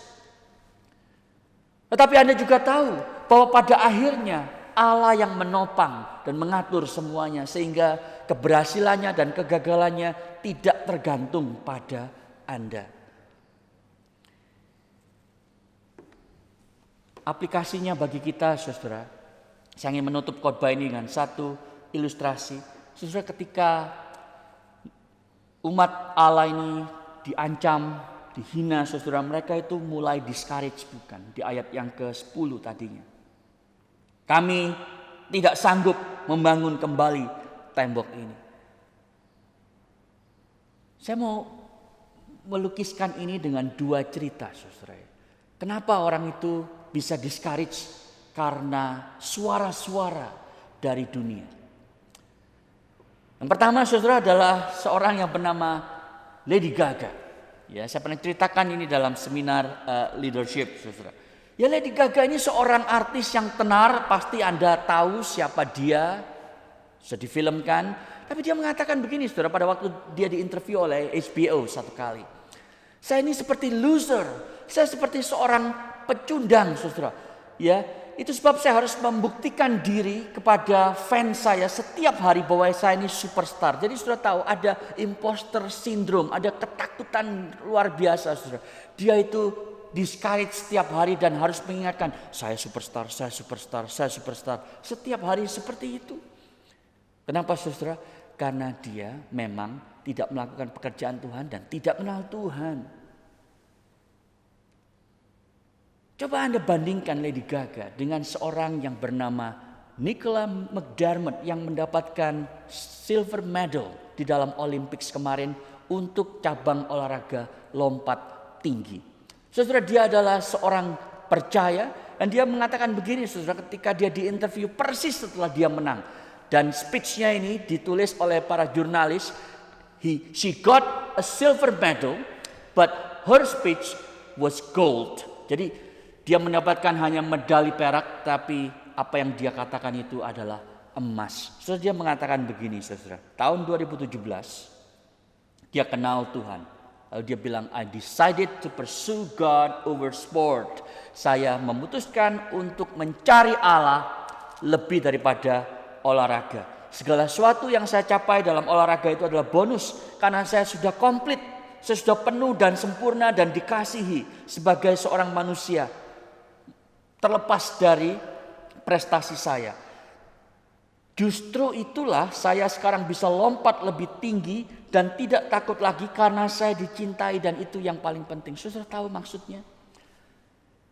Tetapi Anda juga tahu bahwa pada akhirnya Allah yang menopang dan mengatur semuanya, sehingga keberhasilannya dan kegagalannya tidak tergantung pada Anda. Aplikasinya bagi kita, saudara, saya ingin menutup khotbah ini dengan satu ilustrasi. Saudara, ketika umat Allah ini diancam, dihina, saudara, mereka itu mulai discourage, bukan? Di ayat yang ke-10 tadinya. Kami tidak sanggup membangun kembali tembok ini. Saya mau melukiskan ini dengan dua cerita, saudara. Kenapa orang itu bisa discourage? Karena suara-suara dari dunia. Yang pertama, saudara, adalah seorang yang bernama Lady Gaga. Ya, saya pernah ceritakan ini dalam seminar leadership, saudara. Ya, Lady Gaga ini seorang artis yang tenar, pasti Anda tahu siapa dia, sudah difilmkan. Tapi dia mengatakan begini, saudara, pada waktu dia diinterview oleh HBO satu kali. Saya ini seperti loser, Saya seperti seorang pecundang, saudara. Ya, itu sebab saya harus membuktikan diri kepada fans saya setiap hari bahwa saya ini superstar. Jadi saudara tahu ada imposter syndrome, ada ketakutan luar biasa, saudara. Dia itu discourage setiap hari dan harus mengingatkan, saya superstar, saya superstar, saya superstar. Setiap hari seperti itu. Kenapa saudara? Karena dia memang tidak melakukan pekerjaan Tuhan dan tidak kenal Tuhan. Coba Anda bandingkan Lady Gaga dengan seorang yang bernama Nicola McDermott yang mendapatkan silver medal di dalam Olympics kemarin untuk cabang olahraga lompat tinggi. Saudara, dia adalah seorang percaya dan dia mengatakan begini, saudara, ketika dia diinterview persis setelah dia menang. Dan speech-nya ini ditulis oleh para jurnalis. She got a silver medal, but her speech was gold. Jadi dia mendapatkan hanya medali perak, tapi apa yang dia katakan itu adalah emas. Saudara, dia mengatakan begini, saudara. Tahun 2017, dia kenal Tuhan. Lalu dia bilang, I decided to pursue God over sport. Saya memutuskan untuk mencari Allah lebih daripada olahraga. Segala sesuatu yang saya capai dalam olahraga itu adalah bonus. Karena saya sudah komplit, saya sudah penuh dan sempurna dan dikasihi sebagai seorang manusia. Terlepas dari prestasi saya. Justru itulah saya sekarang bisa lompat lebih tinggi dan tidak takut lagi karena saya dicintai dan itu yang paling penting. Saudara tahu maksudnya?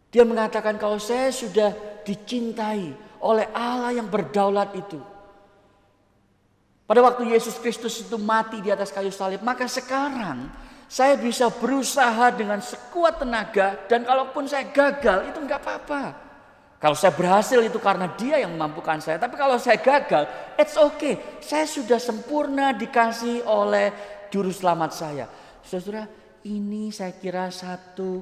Dia mengatakan kalau saya sudah dicintai oleh Allah yang berdaulat itu. Pada waktu Yesus Kristus itu mati di atas kayu salib, maka sekarang saya bisa berusaha dengan sekuat tenaga dan kalaupun saya gagal itu enggak apa-apa. Kalau saya berhasil itu karena dia yang memampukan saya. Tapi kalau saya gagal, it's okay. Saya sudah sempurna dikasih oleh juru selamat saya. Saudara, ini saya kira satu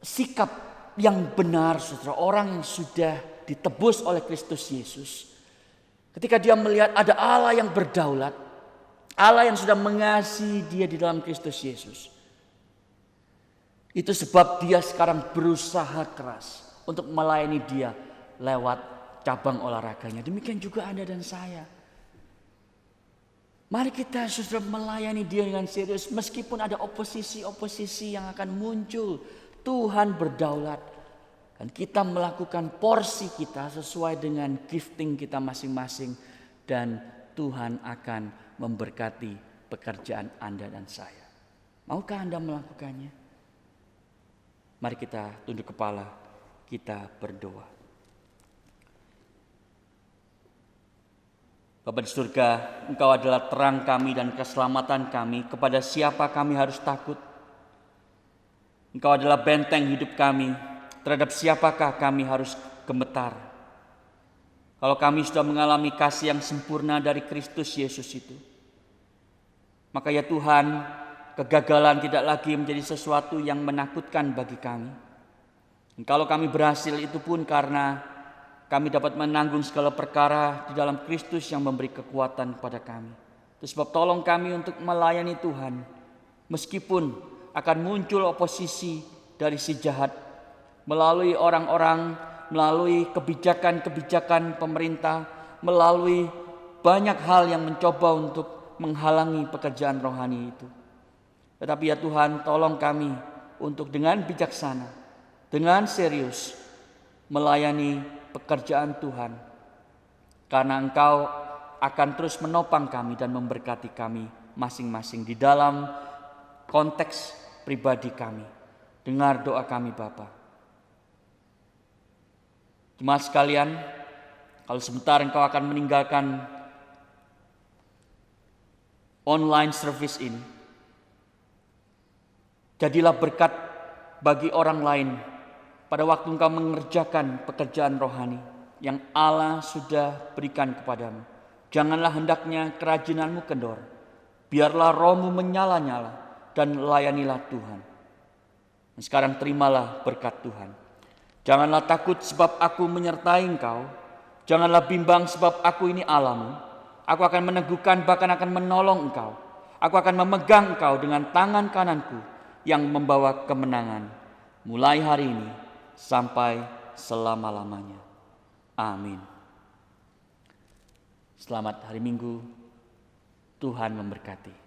sikap yang benar, saudara. Orang yang sudah ditebus oleh Kristus Yesus. Ketika dia melihat ada Allah yang berdaulat. Allah yang sudah mengasihi dia di dalam Kristus Yesus. Itu sebab dia sekarang berusaha keras untuk melayani dia lewat cabang olahraganya. Demikian juga Anda dan saya. Mari kita saudara melayani dia dengan serius. Meskipun ada oposisi-oposisi yang akan muncul. Tuhan berdaulat. Dan kita melakukan porsi kita sesuai dengan gifting kita masing-masing. Dan Tuhan akan memberkati pekerjaan Anda dan saya. Maukah Anda melakukannya? Mari kita tunduk kepala, kita berdoa. Bapa di surga, Engkau adalah terang kami dan keselamatan kami. Kepada siapa kami harus takut? Engkau adalah benteng hidup kami. Terhadap siapakah kami harus gemetar? Kalau kami sudah mengalami kasih yang sempurna dari Kristus Yesus itu, maka ya Tuhan, kegagalan tidak lagi menjadi sesuatu yang menakutkan bagi kami. Dan kalau kami berhasil itu pun karena kami dapat menanggung segala perkara di dalam Kristus yang memberi kekuatan kepada kami. Itu sebab tolong kami untuk melayani Tuhan, meskipun akan muncul oposisi dari si jahat, melalui orang-orang, melalui kebijakan-kebijakan pemerintah, melalui banyak hal yang mencoba untuk menghalangi pekerjaan rohani itu. Tetapi ya Tuhan, tolong kami untuk dengan bijaksana, dengan serius melayani pekerjaan Tuhan. Karena Engkau akan terus menopang kami dan memberkati kami masing-masing di dalam konteks pribadi kami. Dengar doa kami Bapa. Jemaat sekalian, kalau sebentar Engkau akan meninggalkan online service ini, jadilah berkat bagi orang lain pada waktu Engkau mengerjakan pekerjaan rohani yang Allah sudah berikan kepadamu. Janganlah hendaknya kerajinanmu kendor. Biarlah rohmu menyala-nyala dan layanilah Tuhan. Dan sekarang terimalah berkat Tuhan. Janganlah takut sebab aku menyertai engkau. Janganlah bimbang sebab aku ini Allahmu. Aku akan meneguhkan bahkan akan menolong engkau. Aku akan memegang engkau dengan tangan kananku. yang membawa kemenangan mulai hari ini sampai selama-lamanya. Amin. Selamat hari Minggu. Tuhan memberkati.